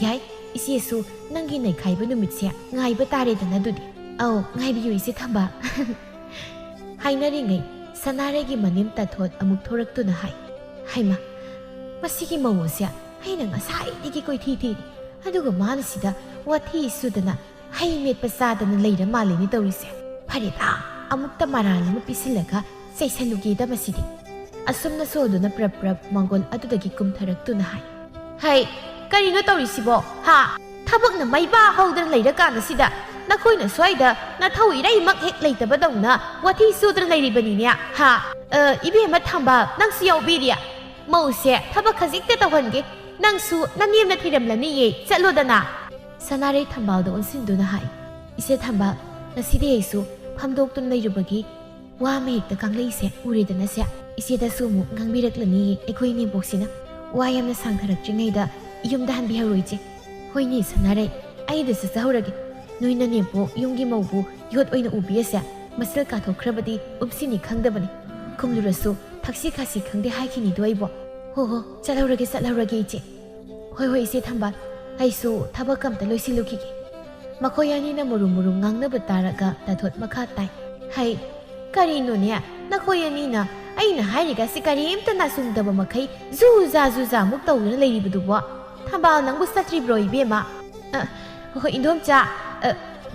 ꯌꯥꯏ ꯏꯆꯦꯁꯨ ꯅꯪꯒꯤ ꯅꯩꯈꯥꯏꯕ ꯅꯨꯃꯤꯠꯁꯦ ꯉꯥꯏꯕ ꯇꯥꯔꯦꯗꯅ ꯑꯗꯨꯗꯤ ꯑꯧ ꯉꯥꯏꯕꯤꯌꯨ ꯏꯆꯦ ꯊꯝꯕꯥꯜ ꯍꯥꯏꯅꯔꯤꯉꯩ ꯁꯅꯥꯔꯩꯒꯤ ꯃꯅꯤꯡ ꯇꯥꯊꯣꯠ ꯑꯃꯨꯛ ꯊꯣꯔꯛꯇꯨꯅ ꯍꯥꯏ ꯍꯩꯃ ꯃꯁꯤꯒꯤ ꯃꯧ ꯑꯁꯦ ꯑꯩꯅ ꯉꯁꯥꯏꯗꯒꯤ ꯀꯣꯏꯊꯤ ꯊꯤꯔꯤ ꯑꯗꯨꯒ ꯃꯥꯅ ꯁꯤꯗ ꯋꯥꯊꯤ ꯁꯨꯗꯅ ꯍꯩ ꯃꯦꯠꯄ ꯆꯥꯗꯅ ꯂꯩꯔ ꯃꯥꯜꯂꯤꯅꯤ ꯇꯧꯔꯤꯁꯦ ꯐꯔꯦꯗ ꯑꯃꯨꯛꯇ ꯃꯔꯥꯜ ꯑꯃ ꯄꯤꯁꯤꯜꯂꯒ ꯆꯩꯁꯜꯂꯨꯒꯦꯗ ꯃꯁꯤꯗꯤ ꯑꯁꯨꯝꯅ ꯁꯣꯗꯨꯅ ꯄ꯭ꯔꯞ ꯃꯥꯡꯒꯣꯜ ꯑꯗꯨꯗꯒꯤ ꯀꯨꯝꯊꯔꯛꯇꯨꯅ ꯍꯥꯏ ꯍꯩ ꯀꯔꯤꯅꯣ ꯇꯧꯔꯤꯁꯤꯕꯣ ꯊꯕꯛꯅ ꯃꯩꯕꯥ ꯍꯧꯗꯅ ꯂꯩꯔꯀꯥꯟꯗꯁꯤꯗ ꯅꯈꯣꯏꯅ ꯁ꯭ꯋꯥꯏꯗ ꯅꯊꯧ ꯏꯔꯩꯃꯛ ꯍꯦꯛ ꯂꯩꯇꯕꯗꯧꯅ ꯋꯥꯊꯤ ꯁꯨꯗꯅ ꯂꯩꯔꯤꯕꯅꯤꯅꯦ ꯏꯕꯦꯝꯃ ꯊꯝꯕꯥꯜ ꯅꯪꯁꯨ ꯌꯥꯎꯕꯤꯔꯤꯌꯥ ꯃꯧꯁꯦ ꯊꯕꯛ ꯈꯖꯤꯛꯇ ꯇꯧꯍꯟꯒꯦ ꯅꯪꯁꯨ ꯅꯅꯦꯝꯅ ꯊꯤꯔꯝꯂꯅꯤꯌꯦ ꯆꯠꯂꯣꯗꯅ ꯁꯅꯥꯔꯩ ꯊꯝꯕꯥꯜꯗ ꯑꯣꯟꯁꯤꯟꯗꯨꯅ ꯍꯥꯏ ꯏꯆꯦ ꯊꯝꯕꯥꯜ ꯉꯁꯤꯗꯤ ꯑꯩꯁꯨ ꯐꯝꯗꯣꯛꯇꯨꯅ ꯂꯩꯔꯨꯕꯒꯤ ꯋꯥ ꯃꯌꯦꯛꯇ ꯀꯥꯡꯂꯩꯁꯦ ꯎꯔꯦꯗꯅꯁꯦ ꯏꯆꯦꯗꯁꯨ ꯑꯃꯨꯛ ꯉꯥꯡꯕꯤꯔꯛꯂꯅꯤ ꯑꯩꯈꯣꯏ ꯏꯅꯦꯝꯕꯣꯛꯁꯤꯅ ꯋꯥ ꯌꯥꯝꯅ ꯁꯥꯡꯊꯔꯛꯇ꯭ꯔꯤꯉꯩꯗ ꯌꯨꯝꯗ ꯍꯟꯕꯤꯍꯧꯔꯣ ꯏꯆꯦ ꯍꯣꯏꯅꯦ ꯁꯅꯥꯔꯩ ꯑꯩꯗ ꯆꯠꯆꯍꯧꯔꯒꯦ ꯅꯣꯏ ꯅꯅꯦꯝꯕꯣꯛ ꯌꯨꯝꯒꯤ ꯃꯧꯕꯨ ꯌꯣꯠ ꯑꯣꯏꯅ ꯎꯕꯤꯌꯁꯦ ꯃꯁꯤꯜ ꯀꯥꯊꯣꯛꯈ꯭ꯔꯕꯗꯤ ꯎꯞꯁꯤꯅꯤ ꯈꯪꯗꯕꯅꯤ ꯈꯨꯝꯂꯨꯔꯁꯨ ꯊꯛꯁꯤ ꯈꯥꯁꯤ ꯈꯪꯗꯦ ꯍꯥꯏꯈꯤꯅꯤꯗꯣ ꯑꯩꯕꯣ ꯍꯣ ꯆꯠꯍꯧꯔꯒꯦ ꯏꯆꯦ ꯍꯣꯏ ꯏꯆꯦ ꯊꯝꯕꯥꯜ ꯑꯩꯁꯨ ꯊꯕꯛ ꯑꯝꯇ ꯂꯣꯏꯁꯤꯜꯂꯨꯈꯤꯒꯦ ꯃꯈꯣꯏ ꯑꯅꯤꯅ ꯃꯨꯔꯨꯝ ꯉꯥꯡꯅꯕ ꯇꯥꯔꯒ ꯇꯥꯊꯣꯠ ꯃꯈꯥ ꯇꯥꯏ ꯍꯩ ꯀꯔꯤꯅꯣꯅꯦ ꯅꯈꯣꯏ ꯑꯅꯤꯅ ꯑꯩꯅ ꯍꯥꯏꯔꯤꯒꯁꯤ ꯀꯔꯤꯝꯇ ꯅꯥꯁꯨꯡꯗꯕ ꯃꯈꯩ ꯖꯨꯖꯥ ꯃꯨꯛ ꯇꯧꯗꯨꯅ ꯂꯩꯔꯤꯕꯗꯨꯕꯣ ꯊꯝꯕꯥꯜ ꯅꯪꯕꯨ ꯆꯠꯇ꯭ꯔꯤꯕ꯭ꯔꯣ ꯏꯕꯦꯝꯃ ꯍꯣꯏ ꯏꯟꯗꯣꯝꯆꯥ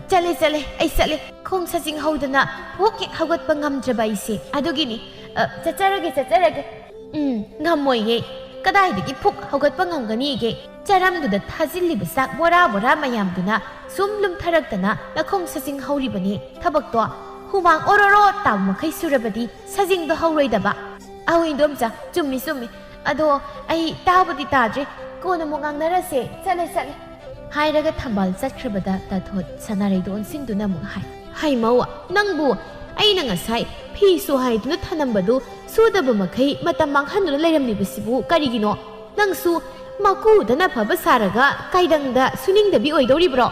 ꯆꯠꯂꯦ ꯑꯩ ꯆꯠꯂꯦ ꯈꯣꯡ ꯁꯥꯖꯤꯡ ꯍꯧꯗꯅ ꯍꯣꯛ ꯍꯦꯛ ꯍꯧꯒꯠꯄ ꯉꯝꯗ꯭ꯔꯕ ꯑꯩꯁꯦ ꯑꯗꯨꯒꯤꯅꯤ ꯆꯠꯆꯔꯒꯦ ꯉꯝꯃꯣꯏꯌꯦ ꯀꯗꯥꯏꯗꯒꯤ ꯐꯨꯛ ꯍꯧꯒꯠꯄ ꯉꯝꯒꯅꯤꯒꯦ ꯆꯔꯝꯗꯨꯗ ꯊꯥꯖꯤꯜꯂꯤꯕ ꯆꯥꯛ ꯕꯣꯔꯥ ꯃꯌꯥꯝꯗꯨꯅ ꯁꯨꯝ ꯂꯨꯝꯊꯔꯛꯇꯅ ꯅꯈꯣꯡ ꯁꯥꯖꯤꯡ ꯍꯧꯔꯤꯕꯅꯤ ꯊꯕꯛꯇꯣ ꯍꯨꯃꯥꯡ ꯑꯣꯔꯣꯔꯣ ꯇꯥꯕ ꯃꯈꯩ ꯁꯨꯔꯕꯗꯤ ꯁꯥꯖꯤꯡꯗꯣ ꯍꯧꯔꯣꯏꯗꯕ ꯑꯍꯣ ꯏꯟꯗꯣꯝꯆꯥ ꯆꯨꯝꯃꯤ ꯑꯗꯣ ꯑꯩ ꯇꯥꯕꯨꯗꯤ ꯇꯥꯗ꯭ꯔꯤ ꯀꯣꯟꯅ ꯑꯃꯨꯛ ꯉꯥꯡꯅꯔꯁꯦ ꯆꯠꯂꯦ ꯍꯥꯏꯔꯒ ꯊꯝꯕꯥꯜ ꯆꯠꯈ꯭ꯔꯕꯗ ꯇꯥꯊꯣꯠ ꯁꯅꯥꯔꯩꯗꯣ ꯑꯣꯟꯁꯤꯟꯗꯨꯅ ꯑꯃꯨꯛ ꯍꯩꯃꯧ ꯅꯪꯕꯨ ꯑꯩꯅ ꯉꯁꯥꯏ ꯐꯤꯁꯨ ꯍꯥꯏꯗꯨꯅ ꯊꯅꯝꯕꯗꯨ ꯁꯨꯗꯕ ꯃꯈꯩ ꯃꯇꯝ ꯃꯥꯡꯍꯟꯗꯨꯅ ꯂꯩꯔꯝꯂꯤꯕꯁꯤꯕꯨ ꯀꯔꯤꯒꯤꯅꯣ ꯅꯪꯁꯨ ꯃꯀꯨꯗꯅ ꯐꯕ ꯁꯥꯔꯒ ꯀꯥꯏꯗꯪꯗ ꯁꯨꯅꯤꯡꯗꯕꯤ ꯑꯣꯏꯗꯧꯔꯤꯕ꯭ꯔꯣ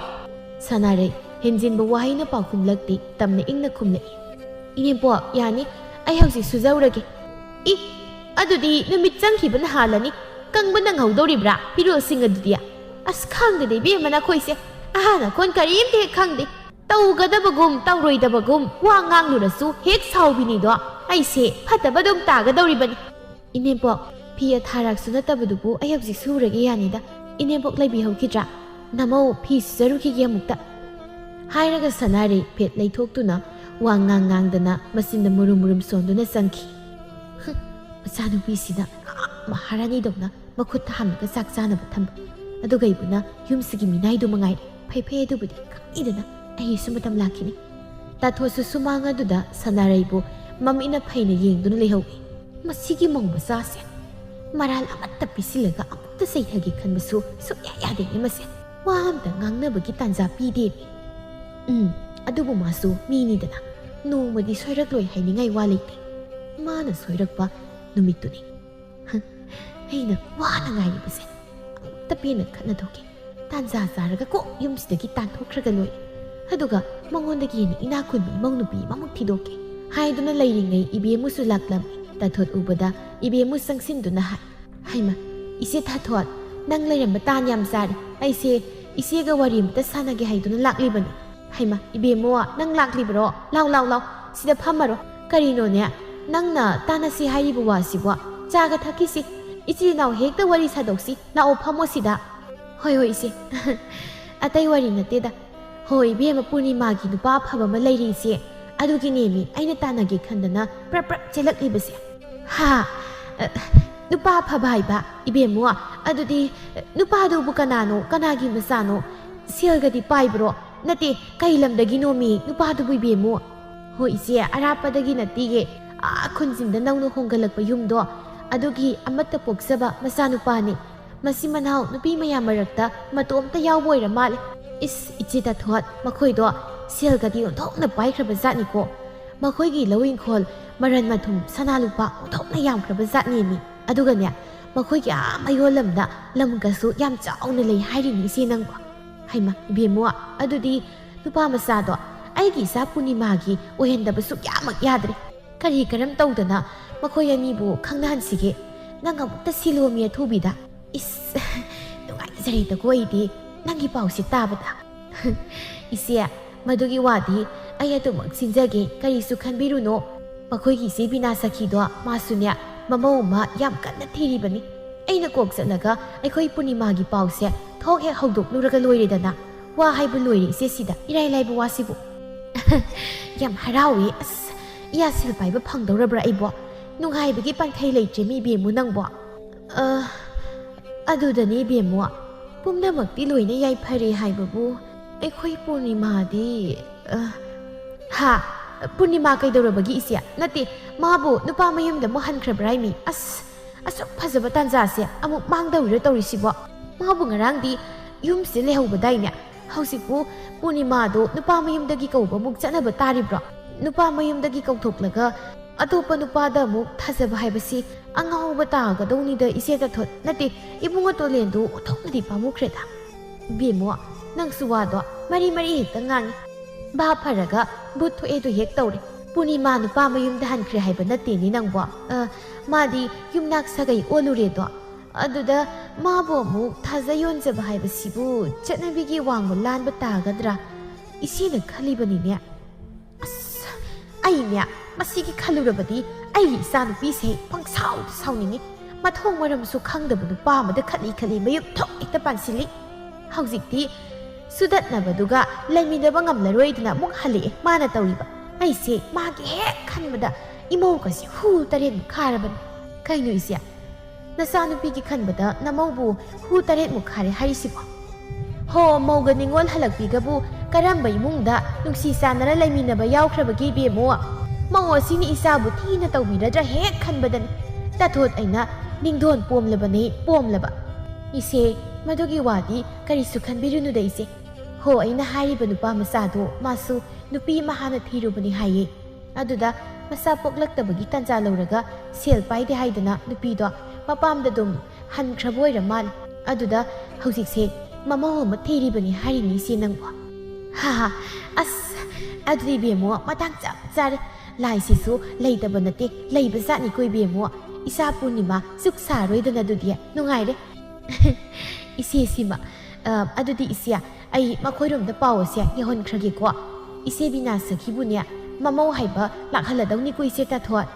ꯁꯅꯥꯔꯩ ꯍꯦꯟꯖꯤꯟꯕ ꯋꯥꯍꯩꯅ ꯄꯥꯎꯈꯨꯝꯂꯛꯇꯦ ꯇꯝꯅ ꯏꯪꯅ ꯈꯨꯝꯂꯛꯏ ꯏꯅꯦꯝꯄꯣꯛ ꯌꯥꯅꯤ ꯑꯩ ꯍꯧꯖꯤꯛ ꯁꯨꯖꯧꯔꯒꯦ ꯑꯗꯨꯗꯤ ꯅꯨꯃꯤꯠ ꯆꯪꯈꯤꯕꯅ ꯍꯥꯜꯂꯅꯤ ꯀꯪꯕ ꯅꯪꯍꯧꯗꯧꯔꯤꯕ꯭ꯔꯥ ꯐꯤꯔꯣꯜꯁꯤꯡ ꯑꯗꯨꯗꯤ ꯑꯁ ꯈꯪꯗꯦꯗ ꯏꯕꯦꯝꯃ ꯅꯈꯣꯏꯁꯦ ꯑꯍꯥꯟ ꯑꯈꯣꯟ ꯀꯔꯤꯝꯇ ꯍꯦꯛ ꯈꯪꯗꯦ ꯇꯧꯒꯗꯕꯒꯨꯝ ꯇꯧꯔꯣꯏꯗꯕꯒꯨꯝ ꯋꯥ ꯉꯥꯡꯂꯨꯔꯁꯨ ꯍꯦꯛ ꯁꯥꯎꯕꯤꯅꯤꯗꯣ ꯑꯩꯁꯦ ꯐꯠꯇꯕ ꯑꯗꯨꯝ ꯇꯥꯒꯗꯧꯔꯤꯕꯅꯤ ꯏꯅꯦꯝꯄꯣꯛ ꯐꯤ ꯑꯊꯥꯔꯛꯁꯨ ꯅꯠꯇꯕꯗꯨꯕꯨ ꯑꯩ ꯍꯧꯖꯤꯛ ꯁꯨꯔꯒꯦ ꯌꯥꯅꯤꯗ ꯏꯅꯦꯝꯄꯣꯛ ꯂꯩꯕꯤꯍꯧꯈꯤꯗ꯭ꯔꯥ ꯅꯃꯧ ꯐꯤ ꯁꯨꯖꯔꯨꯈꯤꯒꯦ ꯑꯃꯨꯛꯇ ꯍꯥꯏꯔꯒ ꯁꯅꯥꯔꯩ ꯐꯦꯠ ꯂꯩꯊꯣꯛꯇꯨꯅ ꯋꯥ ꯉꯥꯡꯗꯅ ꯃꯆꯤꯟꯗ ꯃꯨꯔꯨꯝ ꯁꯣꯟꯗꯨꯅ ꯆꯪꯈꯤ ꯃꯆꯥꯅꯨꯄꯤꯁꯤꯗ ꯃꯍꯥꯔꯥꯅꯤꯗꯧꯅ ꯃꯈꯨꯠꯇ ꯍꯥꯝꯂꯒ ꯆꯥꯛ ꯆꯥꯅꯕ ꯊꯝꯕ ꯑꯗꯨꯒ ꯑꯩꯕꯨꯅ ꯌꯨꯝꯁꯤꯒꯤ ꯃꯤꯅꯥꯏꯗꯨ ꯃꯉꯥꯏꯔꯦ ꯐꯩ ꯑꯗꯨꯕꯨꯗꯤ ꯈꯪꯏꯗꯅ ꯑꯩꯁꯨ ꯃꯇꯝ ꯂꯥꯛꯈꯤꯅꯤ ꯇꯥꯊꯣꯠꯁꯨ ꯁꯨꯃꯥꯡ ꯑꯗꯨꯗ ꯁꯅꯥꯔꯩꯕꯨ ꯃꯃꯤꯠꯅ ꯐꯩꯅ ꯌꯦꯡꯗꯨꯅ ꯂꯩꯍꯧꯏ ꯃꯁꯤꯒꯤ ꯃꯧ ꯃꯆꯥꯁꯦ ꯃꯔꯥꯜ ꯑꯃꯠꯇ ꯄꯤꯁꯤꯜꯂꯒ ꯑꯃꯨꯛꯇ ꯆꯩꯊꯒꯦ ꯈꯟꯕꯁꯨ ꯁꯨꯛꯌꯥ ꯌꯥꯗꯦꯅꯦ ꯃꯁꯦ ꯋꯥ ꯑꯝꯇ ꯉꯥꯡꯅꯕꯒꯤ ꯇꯥꯟꯖꯥ ꯄꯤꯗꯦꯅꯦ ꯑꯗꯨꯕꯨ ꯃꯥꯁꯨ ꯃꯤꯅꯤꯗꯅ ꯅꯣꯡꯃꯗꯤ ꯁꯣꯏꯔꯛꯂꯣꯏ ꯍꯥꯏꯅꯤꯡꯉꯥই ꯋꯥ ꯂꯩꯇꯦ ꯃꯥꯅ ꯁꯣꯏꯔꯛꯄ ꯅꯨꯃꯤꯠꯇꯨꯅꯤ ꯑꯩꯅ ꯋꯥꯅ ꯉꯥꯏꯔꯤꯕꯁꯦ ꯑꯃꯨꯛꯇ ꯄꯦꯟꯅ ꯈꯠꯅꯊꯣꯛꯀꯦ ꯇꯥꯟꯖꯥ ꯆꯥꯔꯒ ꯀꯣꯛ ꯌꯨꯝꯁꯤꯗꯒꯤ ꯇꯥꯟꯊꯣꯛꯈ꯭ꯔꯒ ꯂꯣꯏꯔꯦ ꯑꯗꯨꯒ ꯃꯉꯣꯟꯗꯒꯤ ꯍꯦꯟꯅ ꯏꯅꯥꯛ ꯈꯨꯟꯕ ꯏꯃꯧ ꯅꯨꯄꯤ ꯑꯃꯃꯨꯛ ꯊꯤꯗꯣꯛꯀꯦ ꯍꯥꯏꯗꯨꯅ ꯂꯩꯔꯤꯉꯩ ꯏꯕꯦꯝꯃꯨꯁꯨ ꯂꯥꯛꯂꯝꯃꯤ ꯇꯥꯊꯣꯠ ꯎꯕꯗ ꯏꯕꯦꯝꯃꯨ ꯆꯪꯁꯤꯟꯗꯨꯅ ꯍꯩꯃ ꯏꯆꯦ ꯊꯥꯊꯣꯠ ꯅꯪ ꯂꯩꯔꯝꯕ ꯇꯥꯟ ꯌꯥꯝ ꯆꯥꯔꯤ ꯑꯩꯁꯦ ꯏꯆꯦꯒ ꯋꯥꯔꯤ ꯑꯃꯇ ꯁꯥꯟꯅꯒꯦ ꯍꯥꯏꯗꯨꯅ ꯂꯥꯛꯂꯤꯕꯅꯤ ꯍꯩꯃ ꯏꯕꯦꯝꯃꯨ ꯅꯪ ꯂꯥꯛꯂꯤꯕ꯭ꯔꯣ ꯂꯥꯎ ꯁꯤꯗ ꯐꯝꯃꯔꯣ ꯀꯔꯤꯅꯣꯅꯦ ꯅꯪꯅ ꯇꯥꯟꯅꯁꯤ ꯍꯥꯏꯔꯤꯕ ꯋꯥꯁꯤꯕꯣ ꯆꯥꯒ ꯊꯛꯈꯤꯁꯤ ꯏꯆꯤꯜ ꯏꯅꯥꯎ ꯍꯦꯛꯇ ꯋꯥꯔꯤ ꯁꯥꯗꯣꯛꯁꯤ ꯂꯥꯛꯑꯣ ꯐꯝꯃꯣ ꯁꯤꯗ ꯍꯣꯏ ꯏꯆꯦ ꯑꯇꯩ ꯋꯥꯔꯤ ꯅꯠꯇꯦꯗ ꯍꯣꯏ ꯏꯕꯦꯝꯃ ꯄꯨꯔꯅꯤꯃꯥꯒꯤ ꯅꯨꯄꯥ ꯑꯐꯕ ꯑꯃ ꯂꯩꯔꯤ ꯏꯆꯦ ꯑꯗꯨꯒꯤꯅꯦꯃꯤ ꯑꯩꯅ ꯇꯥꯟꯅꯒꯦ ꯈꯟꯗꯅ ꯄ꯭ꯔꯞ ꯆꯦꯜꯂꯛꯂꯤꯕꯁꯦ ꯅꯨꯄꯥ ꯑꯐꯕ ꯍꯥꯏꯕ ꯏꯕꯦꯝꯃꯨ ꯑꯗꯨꯗꯤ ꯅꯨꯄꯥꯗꯨꯕꯨ ꯀꯅꯥꯅꯣ ꯀꯅꯥꯒꯤ ꯃꯆꯥꯅꯣ ꯁꯦꯜꯒꯗꯤ ꯄꯥꯏꯕ꯭ꯔꯣ ꯅꯠꯇꯦ ꯀꯩ ꯂꯝꯗꯒꯤꯅꯣꯃꯤ ꯅꯨꯄꯥꯗꯨꯕꯨ ꯏꯕꯦꯝꯃꯨ ꯍꯣꯏ ꯏꯆꯦ ꯑꯔꯥꯞꯄꯗꯒꯤ ꯅꯠꯇꯤꯌꯦ ꯈꯨꯟꯁꯤꯡꯗ ꯅꯧꯅ ꯍꯣꯡꯒꯠꯂꯛꯄ ꯌꯨꯝꯗꯣ ꯑꯗꯨꯒꯤ ꯑꯃꯠꯇ ꯄꯣꯛꯆꯕ ꯃꯆꯥꯅꯨꯄꯥꯅꯤ ꯃꯁꯤ ꯃꯅꯥꯎ ꯅꯨꯄꯤ ꯃꯌꯥꯝ ꯃꯔꯛꯇ ꯃꯇꯣꯝꯇ ꯌꯥꯎꯕ ꯑꯣꯏꯔ ꯃꯥꯜꯂꯦ ꯏꯆꯦ ꯇꯥꯊꯣꯠ ꯃꯈꯣꯏꯗꯣ ꯁꯦꯜꯒꯗꯤ ꯑꯣꯟꯊꯣꯛꯅ ꯄꯥꯏꯈ꯭ꯔꯕ ꯖꯥꯠꯅꯤꯀꯣ ꯃꯈꯣꯏꯒꯤ ꯂꯧ ꯏꯪꯈꯣꯜ ꯃꯔꯟ ꯃꯊꯨꯝ ꯁꯅꯥ ꯂꯨꯄꯥ ꯑꯣꯟꯊꯣꯛꯅ ꯌꯥꯝꯈ꯭ꯔꯕ ꯖꯥꯠꯅꯦꯃꯤ ꯑꯗꯨꯒꯅꯦ ꯃꯈꯣꯏꯒꯤ ꯃꯌꯣꯜ ꯂꯝꯗ ꯂꯝꯒꯁꯨ ꯌꯥꯝ ꯆꯥꯎꯅ ꯂꯩ ꯍꯥꯏꯔꯤꯅꯤ ꯏꯆꯦ ꯅꯪꯕꯣ ꯍꯩꯃ ꯏꯕꯦꯝꯃꯨ ꯑꯗꯨꯗꯤ ꯅꯨꯄꯥ ꯃꯆꯥꯗꯣ ꯑꯩꯒꯤ ꯏꯆꯥ ꯄꯨꯔꯅꯤꯃꯥꯒꯤ ꯑꯣꯏꯍꯟꯗꯕ ꯁꯨꯛꯌꯥꯃꯛ ꯌꯥꯗ꯭ꯔꯦ ꯀꯔꯤ ꯀꯔꯝ ꯇꯧꯗꯅ ꯃꯈꯣꯏ ꯑꯅꯤꯕꯨ ꯈꯪꯅꯍꯟꯁꯤꯒꯦ ꯅꯪ ꯑꯃꯨꯛꯇ ꯁꯤꯂꯣꯃꯤ ꯑꯊꯨꯕꯤꯗ ꯅꯨꯡꯉꯥꯏꯖꯔꯦꯗꯀꯣ ꯑꯩꯗꯤ ꯅꯪꯒꯤ ꯄꯥꯎꯁꯤ ꯇꯥꯕꯗ ꯏꯆꯦ ꯃꯗꯨꯒꯤ ꯋꯥꯗꯤ ꯑꯩ ꯑꯗꯨꯃꯛ ꯁꯤꯟꯖꯒꯦ ꯀꯔꯤꯁꯨ ꯈꯟꯕꯤꯔꯨꯅꯣ ꯃꯈꯣꯏꯒꯤ ꯏꯆꯦ ꯕꯤꯅꯥ ꯁꯈꯤꯗꯣ ꯃꯥꯁꯨꯅꯦ ꯃꯃꯧ ꯑꯃ ꯌꯥꯝ ꯀꯟꯅ ꯊꯤꯔꯤꯕꯅꯤ ꯑꯩꯅ ꯀꯣꯛ ꯆꯠꯂꯒ ꯑꯩꯈꯣꯏ ꯄꯨꯔꯅꯤꯃꯥꯒꯤ ꯄꯥꯎꯁꯦ ꯊꯣꯛ ꯍꯦꯛ ꯍꯧꯗꯣꯛꯂꯨꯔꯒ ꯂꯣꯏꯔꯦꯗꯅ ꯋꯥ ꯍꯥꯏꯕ ꯂꯣꯏꯔꯦ ꯏꯆꯦ ꯁꯤꯗ ꯏꯔꯥꯏ ꯂꯥꯏꯕ ꯋꯥꯁꯤꯕꯨ ꯌꯥꯝ ꯍꯔꯥꯎꯋꯦ ꯏꯌꯥ ꯁꯦꯜ ꯄꯥꯏꯕ ꯐꯪꯗꯧꯔꯕ꯭ꯔꯥ ꯑꯩꯕꯣ ꯅꯨꯡꯉꯥꯏꯕꯒꯤ ꯄꯟꯈꯩ ꯂꯩꯇ꯭ꯔꯦꯃꯤ ꯏꯕꯦꯝꯃꯨ ꯅꯪꯕꯣ ꯑꯗꯨꯗꯅꯤ ꯏꯕꯦꯝꯃꯨ ꯄꯨꯝꯅꯃꯛꯇꯤ ꯂꯣꯏꯅ ꯌꯥꯏꯐꯔꯦ ꯍꯥꯏꯕꯕꯨ ꯑꯩꯈꯣꯏ ꯄꯨꯔꯅꯤꯃꯥꯗꯤ ꯄꯨꯔꯅꯤꯃꯥ ꯀꯩꯗꯧꯔꯕꯒꯤ ꯏꯆꯦ ꯅꯠꯇꯦ ꯃꯥꯕꯨ ꯅꯨꯄꯥ ꯃꯌꯨꯝꯗ ꯑꯃꯨꯛ ꯍꯟꯈ꯭ꯔꯕ꯭ꯔꯥ ꯍꯥꯏꯃꯤ ꯑꯁꯨꯛ ꯐꯖꯕ ꯇꯥꯟꯖꯥꯁꯦ ꯑꯃꯨꯛ ꯃꯥꯡꯗꯧꯔꯤꯔ ꯇꯧꯔꯤꯁꯤꯕꯣ ꯃꯥꯕꯨ ꯉꯔꯥꯡꯗꯤ ꯌꯨꯝꯁꯤꯗ ꯂꯩꯍꯧꯕꯗꯥꯏꯅꯦ ꯍꯧꯖꯤꯛꯄꯨ ꯄꯨꯔꯅꯤꯃꯥꯗꯣ ꯅꯨꯄꯥ ꯃꯌꯨꯝꯗꯒꯤ ꯀꯧꯕ ꯑꯃꯨꯛ ꯆꯠꯅꯕ ꯇꯥꯔꯤꯕ꯭ꯔꯣ nupa mayumdagi kauthoklaga atopa nupada amuk thajaba haibasi angauba tagadonida ise tathot nate ibunga tolendu othoknadi pamukhreda bemo nang suwado mari hekta ngangi ba pharaga butho edu hek tawre Punima nupa mayumda hankhre haiba nate ni nangbo madi yumnak sagai olure do aduda mabo amuk thajayon jaba haibasibu chatnabigi wangbo lanba tagadra isina khalibani ne Ainya, masigi khalurabadi, ai isanupi se pangsau sauningi, mathong maram su khangdaba nupa amada khali mayuk thok ekta pansili. Haujikti sudatnabaduga laiminaba ngamlaroidna muk hali mana tawriba. Aise magi hek khanbada imawkasi hu taren kharabani. Kaino isya, nasanupigi khanbada namawbu hu taren mukhare harisibo. Ho mawga ningol halakbigabu karamba imungda nungsi sanara laiminaba yawkhrabagi bemo maw asini isabu thina tawbiradra hek khanbadani tathot aina ningdon pomlaba ise madugi wadi karisu khanbirunu da ise ho aina hariba nupa masado masu nupi mahana thirubani haye aduda masa poklaktabagi tanja lawraga sel paide haidana nupi do mapamda dum hankhraboira mal aduda haujikse mama ho mathiri bani harini se nangbo ha as adri bemo matang chap chare lai sisu leitaba nate leiba zatni koi bemo isa purnima suk saroidana dudia nungai re ise sima adudi isya ai makhoirom da pawse yahon khragi ko ise bina sakhibunya mamau haiba lakhaladawni koi se ta thot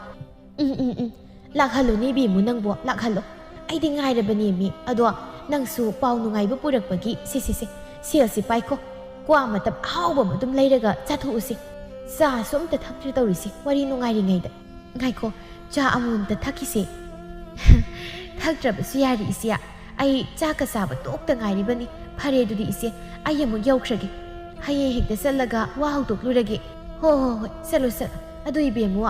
lakhalo ni bemu nangbo lakhalo ai di ngai re bani mi ado nangsu paw nungai bu purak bagi sel si paiko kwa matab hawba madum leiraga chathu usi sa som ta thakri tawrisi wari nungai ri ngai da ngai ko cha amun ta thakise thaktra ba siyari isya ai cha ka sa ba tok ta ngai ri bani phare dudi ise ai amu yaukrage haye hekta salaga wa haw tok lurage ho salo adu ibe mu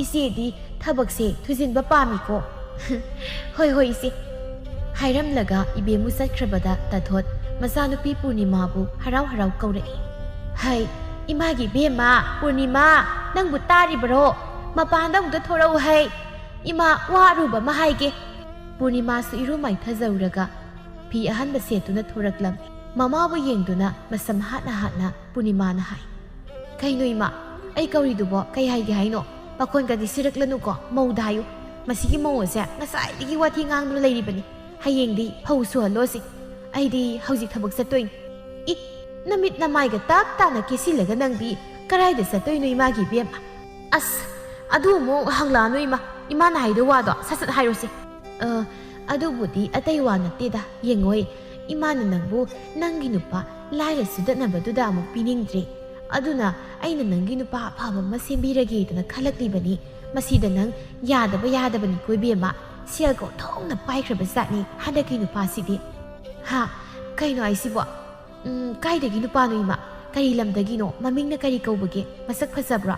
ise di thabak se thujin ba pami ko hoi ise hairam laga ibe mu sakhrabada tathot Masanupi Purnima bu harau kaurei. Hai, imagi bema Purnima nang butari bro. Mapandang da thorau hai. Ima waruba mahaige. Purnima su irumai thazauraga. Pi ahan ba setuna thoraklam. Mama bu yengduna masam hatna Purnima na hai. Kaino ima, ai kauri dubo kai haige haino. Pakon ka disiraklanu ko maudayu. Masigi mawase ngasai digi wathi ngangdu leiribani. Hayengdi hausu halosi. Aidi haujik thabak satoin I namit namai ga tak tana kesilaga nangbi karaida satoin noi magi bem as adu mo hangla noi ma imana haido wado sasat hairosi adu budi atai wa natida yengoi imana nangbu nangi nupa laira sudatna baduda amuk piningdre aduna aina nangi nupa phaba ma sembirage dana khalakli bani masida nang yadaba ni koi bema sial ko thongna paikraba satni hadaki nupa sidi Ha, kaino aisibo kaidagi nupa no ima kari lamdagi no mamingna kari kaubage masak phajabra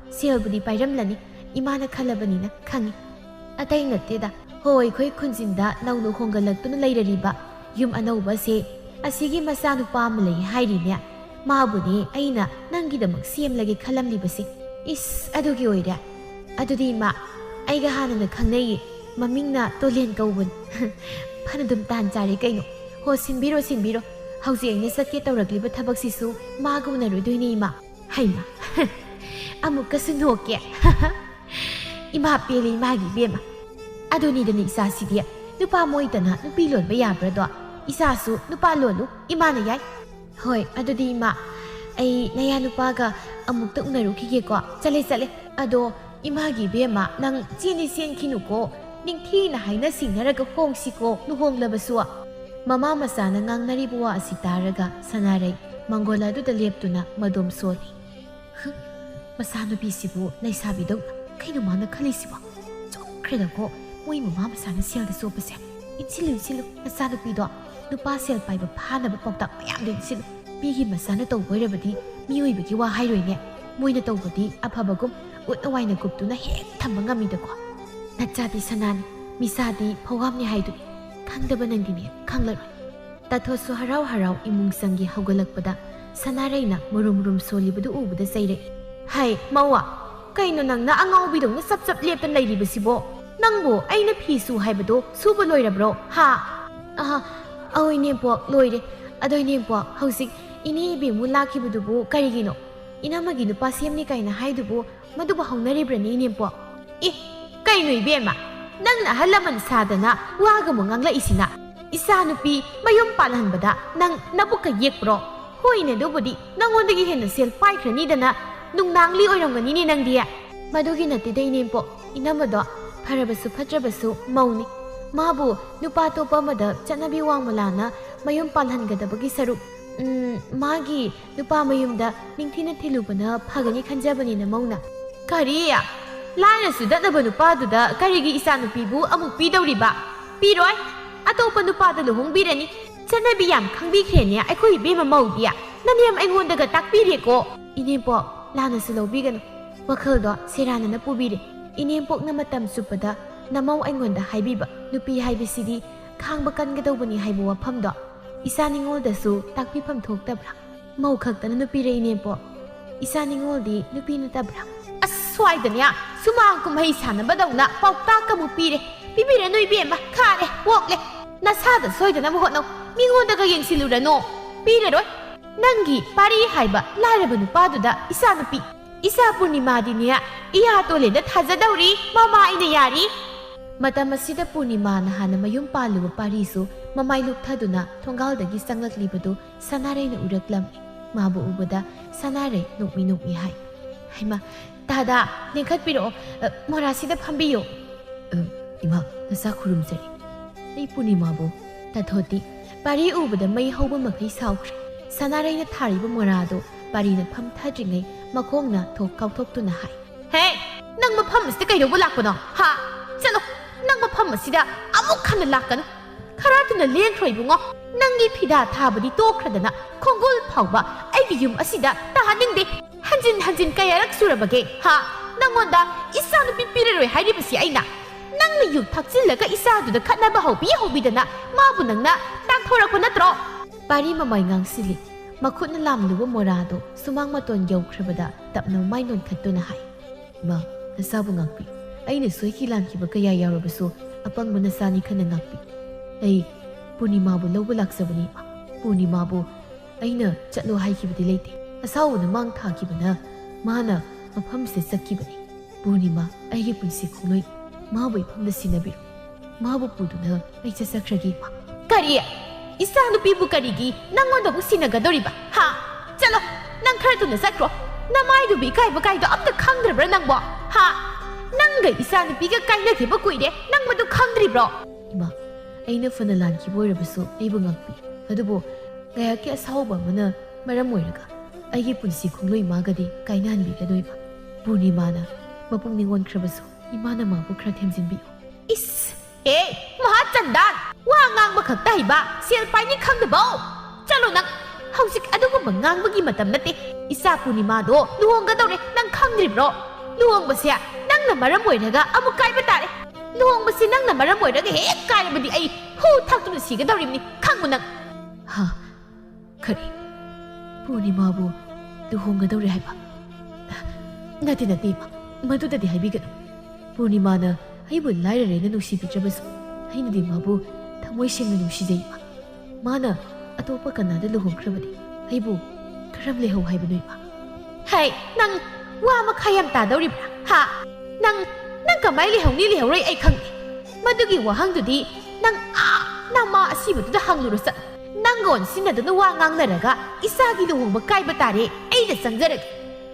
selbudi pairamlani imana khalabani na khangi atai nateda hoi khoi khunjinda nauno hongalaktuna leirariba yum anauba se asigi masa nupa amlai hairi ne mabuni aina nangidamak semlage khalamlibase is adugi oira adudi ma aiga hanana khangnai mamingna tolen kaubun phanadum tan jare kaino ho sinbiro hauji aina satke tawragliba thabak sisu magumna roidoini ima haima amuka sunoke ima peli magi bema adoni dani isa sidia nupa moidana nupi lonba yabra do isa su nupa lonu imana yai hoi adodi ima ai naya nupa ga amukta unaru kige ko chale ado imagi bema nang chini sen khinu ko ningthi na haina singnaraga hongsi ko nuhonglaba suwa Mama masana ngangnari buwa asitaraga sanaray Mangola du da leptuna madom soli. Masano bisibu naisabi daw kaino mana khalisibo. Chokhreda ko moi mama masana sel da sopase. Insilu masano pido nupa sel paiba phana ba pokta mayam din silu. Bigi masana taw boirabadi mioi bigi wa hairoine. Moina tawbadi aphabagum utnawaina guptuna hek thamba ngamida ko. Nachati sanani misadi phawamni haidu. Khangdaba nangdini khanglaroi tathosu harau imung sangi haugalakpada sanaraina murum solibadu ubada saire Hay, mawa, kaino nang na angawbidong na sap-sap leptan layribasibo. Nangbo, ay na pisu haibado, suba loyrabro, ha? Aoy nempo, loyre. Adoy nempo, hausik, iniibi mo lakibudubu karigino. Inamagi nupa siyemni kaina haidubu, maduba haunaribrani nempo. Kaino ibema, nang nahalaman sadana, waga mo ngang laisina. Isa nupi, mayong palahanbada, nang nabuka yekbro. Hoy na dubudi, nangondagi hen na sel paikrani dana, nung nangli oyrangani nang dia. Madugi na tiday nempo, inamado, Pharabasu Phatrabasu Mauni Mabu nupa topa mada chanabi wang malana mayum palhangadabagi saruk magi nupa mayumda ningthina thilubana phagani khanjabani na mauna kariya laina sudatnaba nupa duda karigi isa nupibu amuk pidawriba piroi atopa nupa da luhongbirani chanabi yam khangbikhreне aikhoi bema maudiya naniyam aingondaga takpireko inempo lana sulobiganu wakhaldo serana na pubire Inempok na matam supada namaw aingonda haibiba nupi haibisidi khangba kangadawbani haibu wafamdo isa ningoldasu takpifam thoktabra mau khaktana nupi re inempo isa ningoldi nupi natabra aswaidanya sumang kumhai sanabadawna paukta kamu pire pibire noi bema khare wokle nasada soidana mo hotno mingondaga yengsilurano pire roi nangi pari haiba laraba nupaduda isa nupi Isa Purnima dinia, iya tole na thazadawri, mama ina yari. Matamasida Purnima na hana mayung paluwa pariso, mamayluk thaduna, thongaldagi sanglaklibato, sanare na uraklam. Mabu ubada, sanare nukmi hai. Haima, tada, lingkat piro, morasida pambiyo. Ima, nasa kurumzari. Ay Purnima bo, tathoti, pari ubada may hawba makay saukri. Sanare na thariba morado, pari na pamthadringay, Makong na thok kauthok tu na hai. Hey, nang mapam masida kayo bulak no? Ha? Chalo, nang mapam masida amuk khana lakan. Karatu na len throy bungo. Nangi phida thabadi tokradana khongol phawba aigi yum asida tahaning de. Hanjin kayarak surabage. Ha? Nangonda isa nu pipireroi hairibasi aina. Nang li yum thakchillaga isa du da khatnaba hawbi dana mabu nangna takhorakpa natro. Pari mamay ngang sili. Makut na lamluwa morado, sumang maton yawkrabada, tapna maynon katuna hai. Ma, nasabu ngakpi. Ay nasuy kilang kiba kaya yarabaso, apang manasani ka na ngakpi. Ay, Purnima bo lawalak sa bani ma. Purnima bo, ay na chatlo hai kiba dilayte. Asawa na mang tha kiba na, mana mapamsa sa kiba ni. Purnima, ay punsi kuloy, maboy pamda sinabiru. Mabo pudo na, ay sasakragi ma. Kariya! Isa nupibu karigi nangonda bu sinagadoriba ha chalo nang khartu na sakro namai du bi kai ba kai do amda khangdribra nangbo ha nanga isa nupiga kai na thiba kuide nang madu khangdribro ima aina fana lan ki boirabasu aibu ngakpi adubo gaya ke asauba mana maram oiraga aigi punsi khungloi magadi kainan bi gadoiba Purnima na mapung ningon khrabasu imana ma bu khra themjinbi is maha chandan Wangang makagtahi ba? Siyal pa niya kang dabaw! Chalo nang hausik adugo mangang magi matam nati. Isa Purnima do, luhong ka daw rin nang kang dribro. Luhong ba siya nang namaramoy raga amuk kay batare. Luhong ba siya nang namaramoy raga kaya ba di ay hutak to na siya daw rin ni kang mo nang. Ha? Kari, Purnima bo, luhong ka daw rin hay ba? Nati ma, maduda di hay bigan. Purnima na ay bu layra rin na nusipit ay na di mabu Tamoy siyang nanusijayma. Mana, atopa ka na daluhongkrabadi. Ay bu, karam lehaw hay banoy pa. Hay, nang wama kayam tadaw ribra. Ha? Nang kamay lehaw ni lehaw ray ay kang Madugi wahang dudi, nang ma asiba duda hanglurusa. Nang gon sinado na wangang naraga, isagi luhong magkay batari, ay nasangjarag.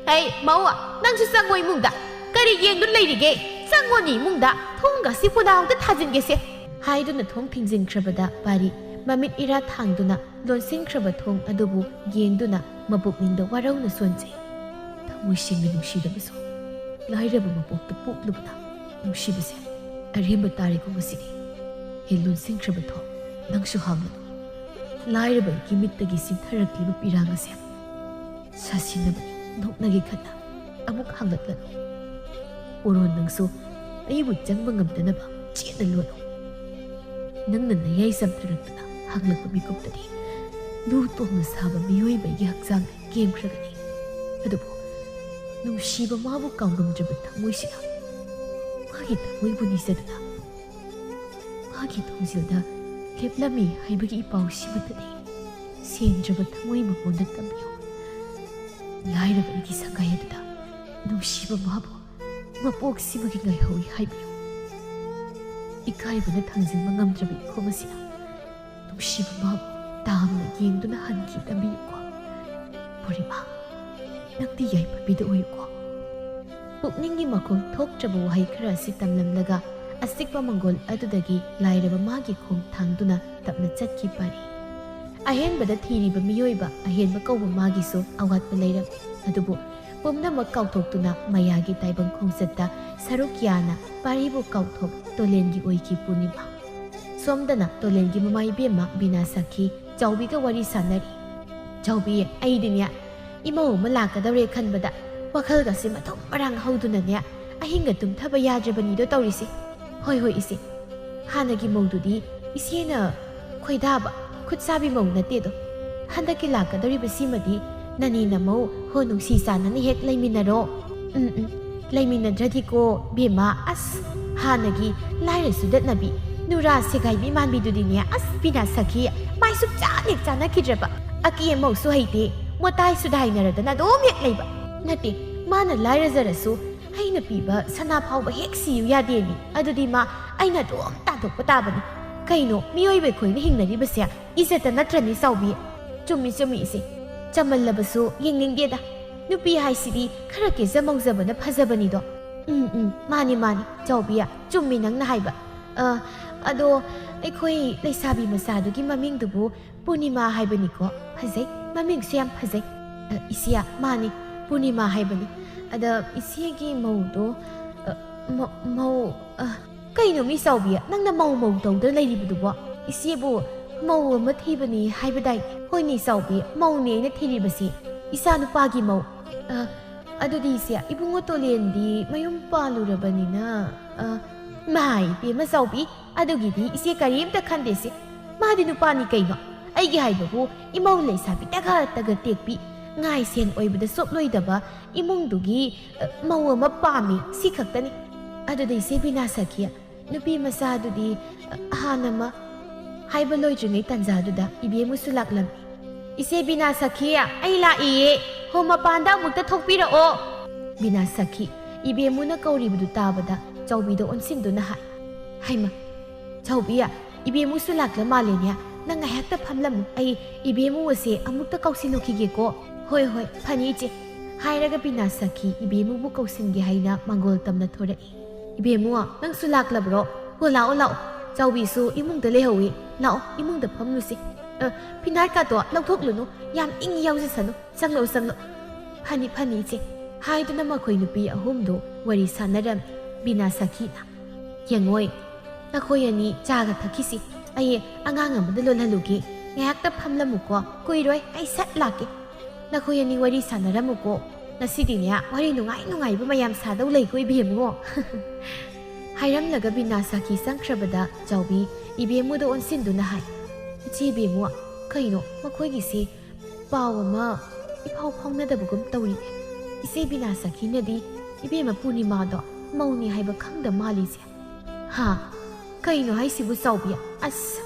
Hay, mawa, nang susangway mungda. Karigeng dun layrige, sangwani mungda, thongga si punahong tatazin gese. Haiduna thong thingzingkrabada pari mamit ira thangduna lonsingkraba thong adubu yengduna mabukningda warauna sonje tamoy singna nungsidabaso lairaba mabukta puklubna nungsibase arhemba tarigo masidi he lonsingkraba thong nangsu hangladu lairaba gimittagi sintharakliba pirangase sasinabani noknagi khana amuk hanglatlanu poron nangsu aibu changba ngamdanaba chena lono Nang nanayay samtraratuna hanglagpa mikuptadi lutong na saba miyoy ba yaksang game kragani. Adubo, ꯅꯨꯡꯁꯤꯕ ꯃꯥꯕꯨ ꯀꯥꯎꯉꯝꯗ꯭ꯔꯕ ꯊꯃꯣꯏꯁꯤꯅ ꯃꯥꯒꯤ ꯊꯃꯣꯏꯕꯨ ꯅꯤꯖꯗꯨꯅ ꯃꯥꯒꯤ ꯊꯣꯡꯖꯤꯜꯗ ꯂꯦꯞꯂꯝꯃꯤ ꯍꯥꯏꯕꯒꯤ ꯏꯄꯥꯎꯁꯤꯃꯇꯅꯤ ꯁꯦꯡꯗ꯭ꯔꯕ ꯊꯃꯣꯏ ꯃꯉꯣꯟꯗ ꯇꯝꯕꯤꯌꯨ꯫ ꯂꯥꯏꯔꯕ ꯑꯩꯒꯤ ꯁꯒꯥꯏ ꯑꯗꯨꯗ ꯅꯨꯡꯁꯤꯕ ꯃꯥꯕꯨ ꯃꯄꯣꯛꯁꯤꯃꯒꯤ ꯉꯥꯏꯍꯧꯏ ꯍꯥꯏꯕꯤꯌꯨ꯫ ꯏꯀꯥꯏꯕꯅ ꯊꯥꯡꯖꯤꯟꯕ ꯉꯝꯗ꯭ꯔꯕ ꯏꯈꯣꯝ ꯑꯁꯤꯅ ꯅꯨꯡꯁꯤꯕ ꯃꯥꯕꯨ ꯇꯥꯝꯅ ꯌꯦꯡꯗꯨꯅ ꯍꯟꯈꯤ ꯇꯝꯕꯤꯌꯨꯀꯣ꯫ ꯄꯨꯔꯅꯤꯃꯥ, ꯅꯪꯗꯤ ꯌꯥꯏꯐꯕꯤꯗ ꯑꯣꯏꯌꯨꯀꯣ꯫ ꯄꯨꯛꯅꯤꯡꯒꯤ ꯃꯈꯣꯡ ꯊꯣꯛꯇ꯭ꯔꯕ ꯋꯥꯍꯩ ꯈꯔ ꯑꯁꯤ ꯇꯝꯂꯝꯂꯒ ꯑꯁꯤꯛꯄ ꯃꯪꯒꯣꯜ ꯑꯗꯨꯗꯒꯤ ꯂꯥꯏꯔꯕ ꯃꯥꯒꯤ ꯈꯣꯡ ꯊꯥꯡꯗꯨꯅ ꯇꯞꯅ ꯆꯠꯈꯤ ꯄꯥꯔꯤ꯫ ꯑꯍꯦꯟꯕꯗ ꯊꯤꯔꯤꯕ ꯃꯤꯑꯣꯏꯕ ꯑꯍꯦꯟꯕ ꯀꯧꯕ ꯃꯥꯒꯤꯁꯨ ꯑꯋꯥꯠꯄ ꯂꯩꯔꯝꯃꯤ꯫ ꯑꯗꯨꯕꯨ ꯄꯨꯝꯅꯃꯛ ꯀꯥꯎꯊꯣꯛꯇꯨꯅ ꯃꯌꯥꯒꯤ ꯇꯥꯏꯕꯪ ꯈꯣꯡꯆꯠꯇ ꯁꯔꯨꯛ ꯌꯥꯅ ꯄꯥꯔꯤꯕꯨ ꯀꯥꯎꯊꯣꯛ ꯇꯣꯂꯦꯟꯒꯤ ꯑꯣꯏꯈꯤ ꯄꯨꯔꯅꯤꯃꯥ꯫ ꯁꯣꯝꯗꯅ ꯇꯣꯂꯦꯟꯒꯤ ꯃꯃꯥ ꯏꯕꯦꯝꯃ ꯕꯤꯅꯥ ꯁꯈꯤ ꯆꯥꯎꯕꯤꯒ ꯋꯥꯔꯤ ꯁꯥꯟꯅꯔꯤ꯫ ꯆꯥꯎꯕꯤ, ꯑꯩꯗꯤꯅꯦ ꯏꯃꯧ ꯑꯃ ꯂꯥꯛꯀꯗꯧꯔꯦ ꯈꯟꯕꯗ ꯋꯥꯈꯜꯒꯁꯦ ꯃꯊꯣꯡ ꯃꯔꯥꯡ ꯍꯧꯗꯨꯅꯅꯦ ꯑꯍꯤꯡꯒ ꯇꯨꯝꯊꯕ ꯌꯥꯗ꯭ꯔꯕꯅꯤꯗꯣ ꯇꯧꯔꯤꯁꯦ꯫ ꯍꯣꯏ ꯍꯣꯏ ꯏꯆꯦ, ꯍꯥꯟꯅꯒꯤ ꯃꯧꯗꯨꯗꯤ ꯏꯆꯦꯅ ꯈꯣꯏꯗꯥꯕ ꯈꯨꯠꯁꯥꯕꯤ ꯃꯧ ꯅꯠꯇꯦꯗꯣ꯫ ꯍꯟꯗꯛꯀꯤ ꯂꯥꯛꯀꯗꯧꯔꯤꯕꯁꯤꯃꯗꯤ ꯅꯅꯤ ꯅꯃꯧ ꯍꯣ ꯅꯨꯡꯁꯤ ꯆꯥꯟꯅꯅ ꯍꯦꯛ ꯂꯩꯃꯤꯟꯅꯔꯣ꯫ ꯂꯩꯃꯤꯟꯅꯗ꯭ꯔꯗꯤꯀꯣ ꯕꯦꯝꯃ, ꯑꯁ ꯍꯥꯟꯅꯒꯤ ꯂꯥꯏꯔ ꯁꯨꯗꯠꯅꯕꯤ ꯅꯨꯔꯥ ꯁꯦꯒꯥꯏꯕꯤ ꯃꯥꯟꯕꯤꯗꯨꯗꯤꯅꯦ ꯑꯁ ꯕꯤꯅꯥ ꯁꯈꯤ ꯃꯥꯏ ꯁꯨꯡꯆꯥ ꯍꯦꯛ ꯆꯥꯟꯅꯈꯤꯗ꯭ꯔꯕ꯫ ꯑꯀꯤ ꯑꯃꯧꯁꯨ ꯍꯩꯇꯦ, ꯃꯣꯇꯥꯏ ꯁꯨꯗꯥꯏꯅꯔꯗꯅ ꯑꯗꯨꯝ ꯍꯦꯛ ꯂꯩꯕ꯫ ꯅꯠꯇꯦ, ꯃꯥꯅ ꯂꯥꯏꯔꯖꯔꯁꯨ ꯑꯩꯅ ꯄꯤꯕ ꯁꯅꯥ ꯐꯥꯎꯕ ꯍꯦꯛ ꯁꯤꯌꯨ ꯌꯥꯗꯦꯅꯤ꯫ ꯑꯗꯨꯗꯤ ꯃꯥ ꯑꯩꯅ ꯑꯗꯨꯝ ꯇꯥꯟꯊꯣꯛꯄ ꯇꯥꯕꯅꯤ꯫ ꯀꯩꯅꯣ ꯃꯤꯑꯣꯏꯕ ꯑꯩꯈꯣꯏꯅ ꯍꯤꯡꯅꯔꯤꯕꯁꯦ ꯏꯖꯠꯇ ꯅꯠꯇ꯭ꯔꯅꯤ ꯆꯥꯎꯕꯤ? ꯆꯨꯝꯃꯤ ꯆꯨꯝꯃꯤ ꯏꯆꯦ, ꯆꯃꯜꯂꯕꯁꯨ ꯌꯦꯡꯅꯤꯡꯗꯦꯗ꯫ ꯅꯨꯄꯤ ꯍꯥꯏꯁꯤꯗꯤ ꯈꯔ ꯀꯦꯖ ꯃꯧꯖꯕꯅ ꯐꯖꯕꯅꯤꯗꯣ꯫ ꯃꯥꯅꯤ ꯃꯥꯅꯤ ꯆꯥꯎꯕꯤ, ꯆꯨꯝꯃꯤ ꯅꯪꯅ ꯍꯥꯏꯕ꯫ ꯑꯗꯣ ꯑꯩꯈꯣꯏ ꯂꯩꯁꯥꯕꯤ ꯃꯆꯥꯗꯨꯒꯤ ꯃꯃꯤꯡꯗꯨꯕꯨ ꯄꯨꯔꯅꯤꯃꯥ ꯍꯥꯏꯕꯅꯤꯀꯣ? ꯐꯖꯩ, ꯃꯃꯤꯡꯁꯨ ꯌꯥꯝ ꯐꯖꯩ꯫ ꯏꯆꯦ, ꯃꯥꯅꯤ ꯄꯨꯔꯅꯤꯃꯥ ꯍꯥꯏꯕꯅꯤ꯫ ꯑꯗ ꯏꯆꯦꯒꯤ ꯃꯧꯗꯣ ꯃꯧ ꯀꯩꯅꯣ ꯃꯤ ꯆꯥꯎꯕꯤ, ꯅꯪꯅ ꯃꯧ ꯇꯧꯗ ꯂꯩꯔꯤꯕꯗꯨꯕꯣ? ꯏꯆꯦꯕꯨ ꯃꯧ ꯑꯃ ꯊꯤꯕꯅꯤ ꯍꯥꯏꯕꯗꯥꯏ? ꯍꯣꯏꯅꯦ ꯆꯥꯎꯕꯤ, ꯃꯧꯅꯦ ꯑꯩꯅ ꯊꯤꯔꯤꯕꯁꯤ, ꯏꯆꯥ ꯅꯨꯄꯥꯒꯤ ꯃꯧ꯫ ꯑꯗꯨꯗꯤ ꯏꯆꯦ, ꯏꯕꯨꯡꯉꯣ ꯇꯣꯂꯦꯟꯗꯤ ꯃꯌꯨꯝ ꯄꯥꯜꯂꯨꯔꯕꯅꯤꯅ ꯃꯥꯏ ꯄꯦꯝꯃ ꯆꯥꯎꯕꯤ, ꯑꯗꯨꯒꯤꯗꯤ ꯏꯆꯦ ꯀꯔꯤꯝꯇ ꯈꯟꯗꯦꯁꯦ꯫ ꯃꯥꯗꯤ ꯅꯨꯄꯥꯅꯤ ꯀꯩꯅꯣ꯫ ꯑꯩꯒꯤ ꯍꯥꯏꯕꯕꯨ ꯏꯃꯧ ꯂꯩꯁꯥꯕꯤ ꯇꯒ ꯇꯦꯛꯄꯤ ꯉꯥꯏ ꯁꯦꯟ ꯑꯣꯏꯕꯗ ꯆꯣꯞꯂꯣꯏꯗꯕ ꯏꯃꯨꯡꯗꯨꯒꯤ ꯃꯧ ꯑꯃ ꯄꯥꯝꯃꯤ, ꯁꯤ ꯈꯛꯇꯅꯤ꯫ ꯑꯗꯨꯗ ꯏꯆꯦ ꯕꯤꯅꯥ ꯁꯈꯤ, ꯅꯨꯄꯤ ꯃꯆꯥꯗꯨꯗꯤ ꯍꯥꯟꯅꯃ ꯍꯥꯏꯕ ꯂꯣꯏꯗ꯭ꯔꯤꯉꯩ ꯇꯥꯟꯖꯥꯗꯨꯗ ꯏꯕꯦꯝꯃꯨꯁꯨ ꯂꯥꯛꯂꯝꯃꯤ꯫ ꯏꯆꯦ ꯕꯤꯅꯥ ꯁꯈꯤ, ꯑꯩ ꯂꯥꯛꯏꯌꯦ, ꯍꯣ ꯃꯄꯥꯟꯗ ꯑꯃꯨꯛꯇ ꯊꯣꯛꯄꯤꯔꯛꯑꯣ꯫ ꯕꯤꯅꯥ ꯁꯈꯤ ꯏꯕꯦꯝꯃꯨꯅ ꯀꯧꯔꯤꯕꯗꯨ ꯇꯥꯕꯗ ꯆꯥꯎꯕꯤꯗ ꯑꯣꯟꯁꯤꯟꯗꯨꯅ ꯍꯥꯏ, ꯍꯩꯃ ꯆꯥꯎꯕꯤ, ꯏꯕꯦꯝꯃꯨꯁꯨ ꯂꯥꯛꯂ ꯃꯥꯜꯂꯦꯅꯦ꯫ ꯅꯪ ꯉꯥꯏꯍꯥꯛꯇ ꯐꯝꯂꯝꯃꯨ, ꯑꯩ ꯏꯕꯦꯝꯃꯨ ꯑꯁꯦ ꯑꯃꯨꯛꯇ ꯀꯧꯁꯤꯜꯂꯨꯈꯤꯒꯦꯀꯣ꯫ ꯍꯣꯏ ꯍꯣꯏ, ꯐꯅꯤ ꯏꯆꯦ꯫ ꯍꯥꯏꯔꯒ ꯕꯤꯅꯥ ꯁꯈꯤ ꯏꯕꯦꯝꯃꯨꯕꯨ ꯀꯧꯁꯤꯟꯒꯦ ꯍꯥꯏꯅ ꯃꯥꯡꯒꯣꯜ ꯇꯝꯅ ꯊꯣꯔꯛꯏ꯫ ꯏꯕꯦꯝꯃꯨ, ꯅꯪꯁꯨ ꯂꯥꯛꯂꯕ꯭ꯔꯣ? ꯍꯣ ꯂꯥꯛꯑꯣ ꯂꯥꯛꯑꯣ, ꯆꯥꯎꯕꯤꯁꯨ ꯏꯃꯨꯡꯗ ꯂꯩꯍꯧꯏ꯫ ꯂꯥꯛꯑꯣ ꯏꯃꯨꯡꯗ ꯐꯝꯂꯨꯁꯤ꯫ ꯐꯤꯅꯥꯠꯀꯥꯗꯣ ꯂꯧꯊꯣꯛꯂꯨꯅꯨ, ꯌꯥꯝ ꯏꯪ ꯌꯥꯎꯖꯁꯅꯨ, ꯆꯪꯂꯛꯎ ꯆꯪꯂꯛꯎ꯫ ꯐꯅꯤ ꯏꯆꯦ꯫ ꯍꯥꯏꯗꯨꯅ ꯃꯈꯣꯏ ꯅꯨꯄꯤ ꯑꯍꯨꯝꯗꯨ ꯋꯥꯔꯤ ꯁꯥꯟꯅꯔꯝꯃꯤ꯫ ꯕꯤꯅꯥ ꯁꯈꯤꯅ, ꯌꯦꯡꯉꯣꯏ, ꯅꯈꯣꯏ ꯑꯅꯤ ꯆꯥꯒ ꯊꯛꯈꯤꯁꯤ, ꯑꯩ ꯑꯉꯥꯡ ꯑꯃꯗ ꯂꯣꯜꯍꯜꯂꯨꯒꯦ꯫ ꯉꯥꯏꯍꯥꯛꯇ ꯐꯝꯂꯝꯃꯨꯀꯣ, ꯀꯨꯏꯔꯣꯏ, ꯑꯩ ꯁꯠ ꯂꯥꯛꯀꯦ꯫ ꯅꯈꯣꯏ ꯑꯅꯤ ꯋꯥꯔꯤ ꯁꯥꯟꯅꯔꯝꯃꯨꯀꯣ, ꯉꯁꯤꯗꯤꯅꯦ ꯋꯥꯔꯤ ꯅꯨꯡꯉꯥꯏꯕ ꯃꯌꯥꯝ ꯁꯥꯗꯧ ꯂꯩꯀꯣ ꯏꯕꯦꯝꯃꯨ꯫ ꯍꯥꯏꯔꯝꯂꯒ ꯕꯤꯅꯥ ꯁꯈꯤ ꯆꯪꯈ꯭ꯔꯕꯗ ꯆꯥꯎꯕꯤ ꯏꯕꯦꯝꯃꯨꯗ ꯑꯣꯟꯁꯤꯟꯗꯨꯅ ꯍꯥꯏ, ꯏꯆꯦ ꯏꯕꯦꯝꯃꯨ, ꯀꯩꯅꯣ ꯃꯈꯣꯏꯒꯤꯁꯤ ꯄꯥꯎ ꯑꯃ ꯏꯐꯥꯎ ꯐꯥꯎꯅꯗꯕꯒꯨm ꯇꯧꯔꯤꯅꯦ꯫ ꯏꯆꯦ ꯕꯤꯅꯥ ꯁꯈꯤꯅꯗꯤ ꯏꯕꯦꯝꯃ ꯄꯨꯔꯅꯤꯃꯥꯗꯣ ꯃꯧꯅꯤ ꯍꯥꯏꯕ ꯈꯪꯗ ꯃꯥꯜꯂꯤꯁꯦ꯫ ꯍꯥ, ꯀꯩꯅꯣ ꯍꯥꯏꯁꯤꯕꯨ ꯆꯥꯎꯕꯤ? ꯑꯁ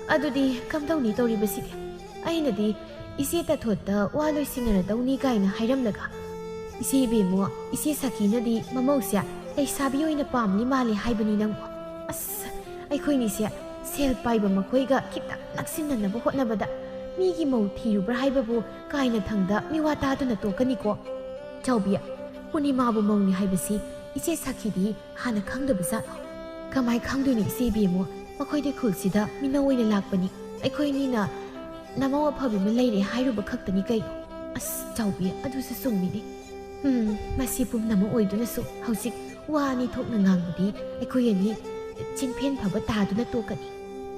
ꯑꯗꯨꯗꯤ ꯀꯝꯗꯧꯅꯤ ꯇꯧꯔꯤꯕꯁꯤꯗꯤ? ꯑꯩꯅꯗꯤ ꯏꯆꯦ ꯇꯊꯣꯠꯇ ꯋꯥ ꯂꯣꯏꯁꯤꯟꯅꯔꯗꯧꯅꯤ ꯀꯥꯏꯅ ꯍꯥꯏꯔꯝꯂꯒ ꯏꯆꯦ ꯏꯕꯦꯝꯃꯨ, ꯏꯆꯦ ꯁꯈꯤꯅꯗꯤ ꯃꯃꯧꯁꯦ ꯂꯩꯁꯥꯕꯤ ꯑꯣꯏꯅ ꯄꯥꯝꯅꯤ ꯃꯥꯜꯂꯤ ꯍꯥꯏꯕꯅꯤ ꯅꯪꯕꯨ꯫ ꯑꯁ ꯑꯩꯈꯣꯏꯅꯤꯁꯦ ꯁꯦꯜ ꯄꯥꯏꯕ ꯃꯈꯣꯏꯒ ꯈꯤꯇꯪ ꯅꯛꯁꯤꯟꯅꯅꯕ ꯍꯣꯠꯅꯕꯗ ꯃꯤꯒꯤ ꯃꯧ ꯊꯤꯔꯨꯕ꯭ꯔꯥ ꯍꯥꯏꯕꯕꯨ ꯀꯥꯏꯅ ꯊꯪꯗ ꯃꯤꯋꯥ ꯇꯥꯗꯨꯅ ꯇꯣꯛꯀꯅꯤꯀꯣ꯫ ꯆꯥꯎꯕꯤ, ꯄꯨꯔꯅꯤꯃꯥꯕꯨ ꯃꯧꯅꯤ ꯍꯥꯏꯕꯁꯤ ꯏꯆꯦ ꯁꯈꯤꯗꯤ ꯍꯥꯟꯅ ꯈꯪꯗꯕ ꯖꯥꯠꯂꯣ? ꯀꯃꯥꯏ ꯈꯪꯗꯣꯏꯅꯤ ꯏꯆे ꯏꯕꯦꯝꯃꯨ, ꯃꯈꯣꯏꯗꯤ ꯈꯨꯜꯁꯤꯗ ꯃꯤꯅꯧ ꯑꯣꯏꯅ ꯂꯥꯛꯄꯅꯤ꯫ ꯑꯩꯈꯣꯏꯅꯤꯅ ꯅꯃꯧ ꯑꯐꯕꯤ ꯑꯃ ꯂꯩꯔꯦ ꯍꯥꯏꯔꯨꯕ ꯈꯛꯇꯅꯤ ꯀꯩꯅꯣ꯫ ꯑꯁ ꯆꯥꯎꯕꯤ, ꯑꯗꯨꯁꯨ ꯆꯨꯝꯃꯤꯅꯤ꯫ ꯃꯁꯤ ꯄꯨꯝꯅꯃꯛ ꯑꯣꯏꯗꯨꯅꯁꯨ ꯍꯧꯖꯤꯛ ꯋꯥ ꯑꯅꯤ ꯊꯣꯛꯅ ꯉꯥꯡꯕꯗꯤ ꯑꯩꯈꯣই ꯑꯅꯤ ꯆꯤꯟꯐꯦꯟ ꯐꯕ ꯇꯥꯗꯨꯅ ꯇꯣꯛꯀꯅꯤ꯫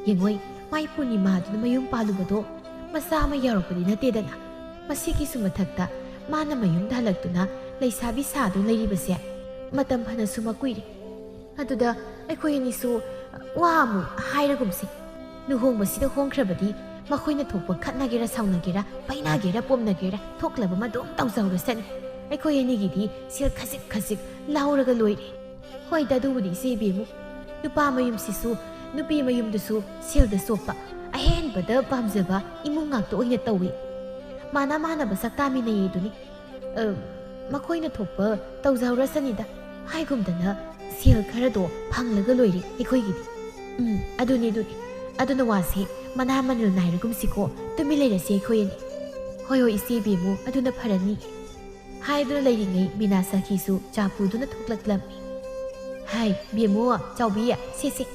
ꯌꯦꯡꯉꯣꯏ, ꯃꯥꯏ ꯄꯨꯔꯅꯤꯃꯥꯗꯨꯅ ꯃꯌꯨꯝ ꯄꯥꯜꯂꯨꯕꯗꯣ ꯃꯆꯥ ꯑꯃ ꯌꯥꯎꯔꯛꯄꯗꯤ ꯅꯠꯇꯦꯗꯅ꯫ ꯃꯁꯤꯒꯤꯁꯨ ꯃꯊꯛꯇ ꯃꯥꯅ ꯃꯌꯨꯝꯗ ꯍꯜꯂꯛꯇꯨꯅ ꯂꯩꯁꯥꯕꯤ ꯁꯥꯗꯨ ꯂꯩꯔꯤꯕꯁꯦ ꯃꯇꯝ ꯐꯅꯁꯨ ꯃꯀꯨꯏꯔꯦ꯫ ꯑꯗꯨꯗ ꯑꯩꯈꯣꯏ ꯑꯅꯤꯁꯨ ꯋꯥ ꯑꯃꯨꯛ ꯍꯥꯏꯔꯒꯨꯝꯁꯤ꯫ ꯂꯨꯍꯣꯡꯕꯁꯤꯗ ꯍꯣꯡꯈ꯭ꯔꯕꯗꯤ ꯃꯈꯣꯏꯅ ꯊꯣꯛꯄ ꯈꯠꯅꯒꯦꯔꯥ ꯁꯥꯎꯅꯒꯦꯔꯥ ꯄꯩꯅꯒꯦꯔꯥ ꯄꯣꯝꯅꯒꯦꯔꯥ ꯊꯣꯛꯂꯕ ꯑꯗꯨꯝ ꯇꯧꯖꯍꯧꯔꯁꯅꯤ꯫ ꯑꯩꯈꯣꯏ ꯑꯅꯤꯒꯤꯗꯤ ꯁꯦꯜ ꯈꯖꯤꯛ ꯈꯖꯤꯛ ꯂꯥꯎꯔꯒ ꯂꯣꯏꯔꯦ ꯍꯣꯏꯗ ꯑꯗꯨꯕꯨꯗꯤ ꯏꯆꯦ ꯏꯕꯦꯝꯃꯨ ꯅꯨꯄꯥ ꯃꯌꯨꯝꯁꯤꯁꯨ ꯅꯨꯄꯤ ꯃꯌꯨꯝꯗꯁꯨ ꯁꯦꯜꯗ ꯆꯣꯞꯄ ꯑꯍꯦꯟꯕꯗ ꯄꯥꯝꯖꯕ ꯏꯃꯨꯡ ꯉꯥꯛꯇ ꯑꯣꯏꯅ ꯇꯧꯏ ꯃꯥꯟꯅꯕ ꯁꯛ ꯇꯥꯃꯤꯟꯅꯩ ꯑꯗꯨꯅꯤ ꯃꯈꯣꯏꯅ ꯊꯣꯛꯄ ꯇꯧꯖꯍꯧꯔꯁꯅꯤꯗ ꯍꯥꯏꯒꯨꯝꯗꯅ ꯁꯦꯜ ꯈꯔꯗꯣ ꯐꯪꯂꯒ ꯂꯣꯏꯔꯦ ꯑꯩꯈꯣꯏꯒꯤꯗꯤ ꯑꯗꯨꯅꯤ ꯑꯗꯨꯅ ꯋꯥꯁꯦ ꯃꯅꯥ ꯃꯅꯤꯜ ꯅꯥꯏꯔꯒꯨꯝꯁꯤꯀꯣ ꯇꯨꯃꯤꯟ ꯂꯩꯔꯁꯤ ꯑꯩꯈꯣꯏ ꯑꯅꯤ ꯍꯣꯏ ꯏꯆꯦ ꯏꯕꯦꯝꯃꯨ ꯑꯗꯨꯅ ꯐꯔꯅꯤ ꯍꯥꯏꯗꯨꯅ ꯂꯩꯔꯤꯉꯩ ꯕꯤꯅꯥ ꯁꯈꯤꯁꯨ ꯆꯥ ꯄꯨꯗꯨꯅ ꯊꯣꯛꯂꯛꯂꯝꯃꯤ ꯍꯥꯏ ꯕꯦꯝꯃꯨ ꯆꯥꯎꯕꯤ ꯁꯦ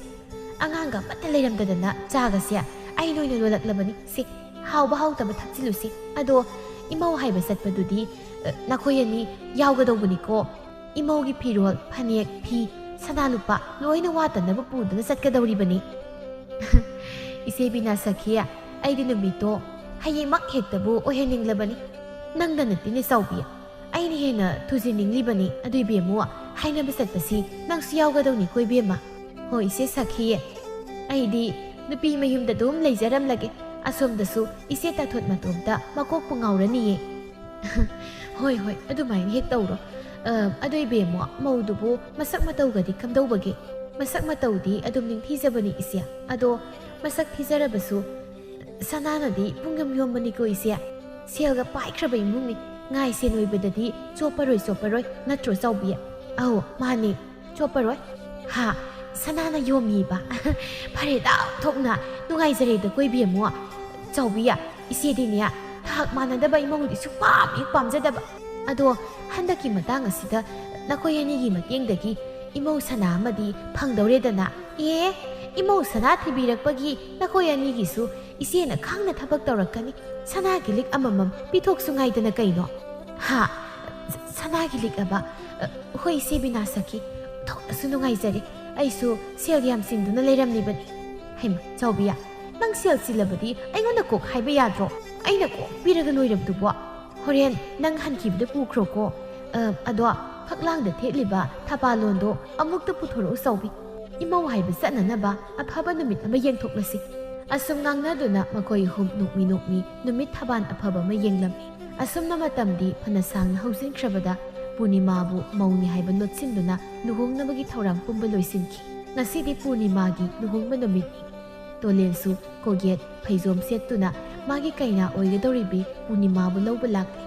ꯑꯉꯥꯡꯒ ꯑꯃꯠꯇ ꯂꯩꯔꯝꯗꯗꯅ ꯆꯥꯒꯁꯦ ꯑꯩ ꯅꯣꯏꯅ ꯂꯣꯜꯂꯛꯂꯕꯅꯤ ꯁꯤ ꯍꯥꯎꯕ ꯍꯥꯎꯇꯕ ꯊꯛꯆꯤꯜꯂꯨꯁꯤ ꯑꯗꯣ ꯏꯃꯧ ꯍꯥꯏꯕ ꯆꯠꯄꯗꯨꯗꯤ ꯅꯈꯣꯏ ꯑꯅꯤ ꯌꯥꯎꯒꯗꯧꯕꯅꯤꯀꯣ ꯏꯃꯧꯒꯤ ꯐꯤꯔꯣꯜ ꯐꯅꯦꯛ ꯐꯤ ꯁꯅꯥ ꯂꯨꯄꯥ ꯂꯣꯏꯅ ꯋꯥꯠꯇꯅꯕ ꯄꯨꯗꯨꯅ ꯆꯠꯀꯗꯧꯔꯤꯕꯅꯤ ꯏꯆꯦ ꯕꯤꯅꯥ ꯁꯈꯤ ꯑꯩꯗꯤ ꯅꯨꯃꯤꯠꯇꯣ ꯍꯌꯦꯡꯃꯛ ꯍꯦꯛꯇꯕꯨ ꯑꯣꯏꯍꯟꯅꯤꯡꯂꯕꯅꯤ ꯅꯪꯗ ꯅꯠꯇꯦꯅꯦ ꯆꯥꯎꯕꯤ ꯑꯩꯅ ꯍꯦꯟꯅ ꯊꯨꯖꯤꯟꯅꯤꯡꯂꯤꯕꯅꯤ ꯑꯗꯨ ꯏꯕꯦꯝꯃꯨ ꯍꯥꯏꯅꯕ ꯆꯠꯄꯁꯤ ꯅꯪꯁꯨ ꯌꯥꯎꯒꯗꯧꯅꯤꯀꯣ ꯏꯕꯦꯝꯃ ꯍꯣꯏ ꯏꯆꯦ ꯁꯈꯤ ꯑꯩꯗꯤ ꯅꯨꯄꯤ ꯃꯌꯨꯝꯗ ꯑꯗꯨꯝ ꯂꯩꯖꯔꯝꯂꯒꯦ ꯑꯁꯣꯝꯗꯁꯨ ꯏꯆꯦ ꯇꯥꯊꯣꯠ ꯃꯇꯣꯝꯇ ꯃꯀꯣꯛꯄꯨ ꯉꯥꯎꯔꯅꯤꯌꯦ ꯍꯣꯏ ꯑꯗꯨꯃꯥꯏꯅ ꯍꯦꯛ ꯇꯧꯔꯣ ꯑꯗꯨ ꯏꯕꯦꯝꯃꯣ ꯃꯧꯗꯨꯕꯨ ꯃꯁꯛ ꯃꯇꯧꯒꯗꯤ ꯀꯝꯗꯧꯕꯒꯦ ꯃꯁꯛ ꯃꯇꯧꯗꯤ ꯑꯗꯨꯝ ꯅꯤꯡꯊꯤꯖꯕꯅꯤ ꯏꯆꯦ ꯑꯗꯣ ꯃꯁꯛ ꯊꯤꯖꯔꯕꯁꯨ ꯁꯅꯥꯅꯗꯤ ꯄꯨꯡꯌꯝ ꯌꯣꯝꯕꯅꯤꯀꯣ ꯏꯆꯦ ꯁꯦꯜꯒ ꯄꯥꯏꯈ꯭ꯔꯕ ꯏꯃꯨꯡꯅꯤ ꯉꯥꯏꯁꯦ ꯅꯣꯏꯕꯗꯗꯤ ꯆꯣꯞꯄꯔꯣꯏ ꯅꯠꯇ꯭ꯔꯣ ꯆꯥꯎꯕꯤ ꯑꯧ ꯃꯥꯅꯤ ꯆꯣꯞꯄꯔꯣꯏ ꯍꯥ ꯁꯅꯥꯅ ꯌꯣꯝꯃꯤꯕ ꯐꯔꯦꯗ ꯊꯣꯛꯅ ꯅꯨꯡꯉꯥꯏꯖꯔꯦꯗ ꯏꯕꯦꯝꯃꯣ ꯆꯥꯎꯕꯤ ꯏꯆꯦꯗꯤꯅꯦ ꯊꯥꯛ ꯃꯥꯟꯅꯗꯕ ꯏꯃꯧꯗꯤ ꯁꯨꯛꯄꯥꯝ ꯍꯦꯛ ꯄꯥꯝꯖꯗꯕ ꯑꯗꯣ ꯍꯟꯗꯛꯀꯤ ꯃꯇꯥꯡ ꯑꯁꯤꯗ ꯅꯈꯣꯏ ꯑꯅꯤꯒꯤ ꯃꯇꯦꯡꯗꯒꯤ ꯏꯃꯧ ꯁꯅꯥ ꯑꯃꯗꯤ ꯐꯪꯗꯧꯔꯦꯗꯅ ꯏꯃꯧ ꯁꯅꯥ ꯊꯤꯕꯤꯔꯛꯄꯒꯤ ꯅꯈꯣꯏ ꯑꯅꯤꯒꯤꯁꯨ ꯏꯆꯦꯅ ꯈꯪꯅ ꯊꯕꯛ ꯇꯧꯔꯛꯀꯅꯤ ꯁꯅꯥꯒꯤ ꯂꯤꯛ ꯑꯃꯃꯝ ꯄꯤꯊꯣꯛꯁꯨ ꯉꯥꯏꯗꯅ ꯀꯩꯅꯣ ꯍꯥ ꯁꯅꯥꯒꯤ ꯂꯤꯛ ꯑꯕ ꯍꯣꯏ ꯏꯆꯦ ꯕꯤꯅꯥ ꯁꯈꯤ ꯊꯣꯛꯅꯁꯨ ꯅꯨꯡꯉꯥꯏꯖꯔꯦ ꯑꯩꯁꯨ ꯁꯦꯜ ꯌꯥꯝ ꯆꯤꯟꯗꯨꯅ ꯂꯩꯔꯝꯂꯤꯕꯅꯤ ꯍꯩꯃ ꯆꯥꯎꯕꯤ ꯅꯪ ꯁꯦꯜ ꯆꯤꯜꯂꯕꯗꯤ ꯑꯩꯉꯣꯟꯗ ꯀꯣꯛ ꯍꯥꯏꯕ ꯌꯥꯗ꯭ꯔꯣ ꯑꯩꯅ ꯀꯣꯛ ꯄꯤꯔꯒ ꯂꯣꯏꯔꯕꯗꯨꯕꯣ ꯍꯣꯔꯦꯟ ꯅꯪ ꯍꯟꯈꯤꯕꯗ ꯄꯨꯈ꯭ꯔꯣꯀꯣ ꯑꯗꯣ ꯐꯛꯂꯥꯡꯗ ꯊꯦꯠꯂꯤꯕ ꯊꯄꯥꯂꯣꯟꯗꯣ ꯑꯃꯨꯛꯇ ꯄꯨꯊꯣꯔꯛꯎ ꯆꯥꯎꯕꯤ ꯏꯃꯧ ꯍꯥꯏꯕ ꯆꯠꯅꯅꯕ ꯑꯐꯕ ꯅꯨꯃꯤꯠ ꯑꯃ ꯌꯦꯡꯊꯣꯛꯂꯁꯤ ꯑꯁꯨꯝ ꯉꯥꯡꯅꯗꯨꯅ ꯃꯈꯣꯏ ꯍꯨꯝ ꯅꯣꯛꯃꯤ ꯅꯨꯃꯤꯠ ꯊꯕꯥꯟ ꯑꯐꯕ ꯑꯃ ꯌꯦꯡꯂꯝꯃꯤ ꯑꯁꯨꯝꯅ ꯃꯇꯝꯗꯤ ꯐꯅ ꯁꯥꯡꯅ ꯍꯧꯖꯤꯟꯈ꯭ꯔꯕꯗ ꯄꯨꯔꯅꯤꯃꯥꯕꯨ ꯃꯧꯅꯤ ꯍꯥꯏꯕ ꯂꯣꯠꯁꯤꯟꯗꯨꯅ ꯂꯨꯍꯣꯡꯅꯕꯒꯤ ꯊꯧꯔꯥꯡ ꯄꯨꯝꯕ ꯂꯣꯏꯁꯤꯟꯈꯤ ꯉꯁꯤꯗꯤ ꯄꯨꯔꯅꯤꯃꯥꯒꯤ ꯂꯨꯍꯣꯡꯕ ꯅꯨꯃꯤꯠꯅꯤ ꯇꯣꯂꯦꯟꯁꯨ ꯀꯣꯒꯦꯠ ꯐꯩꯖꯣꯝ ꯁꯦꯠꯇꯨꯅ ꯃꯥꯒꯤ ꯀꯩꯅꯥ ꯑꯣꯏꯒꯗꯧꯔꯤꯕꯤ ꯄꯨꯔꯅꯤꯃꯥꯕꯨ ꯂꯧꯕ ꯂꯥꯛꯂꯤ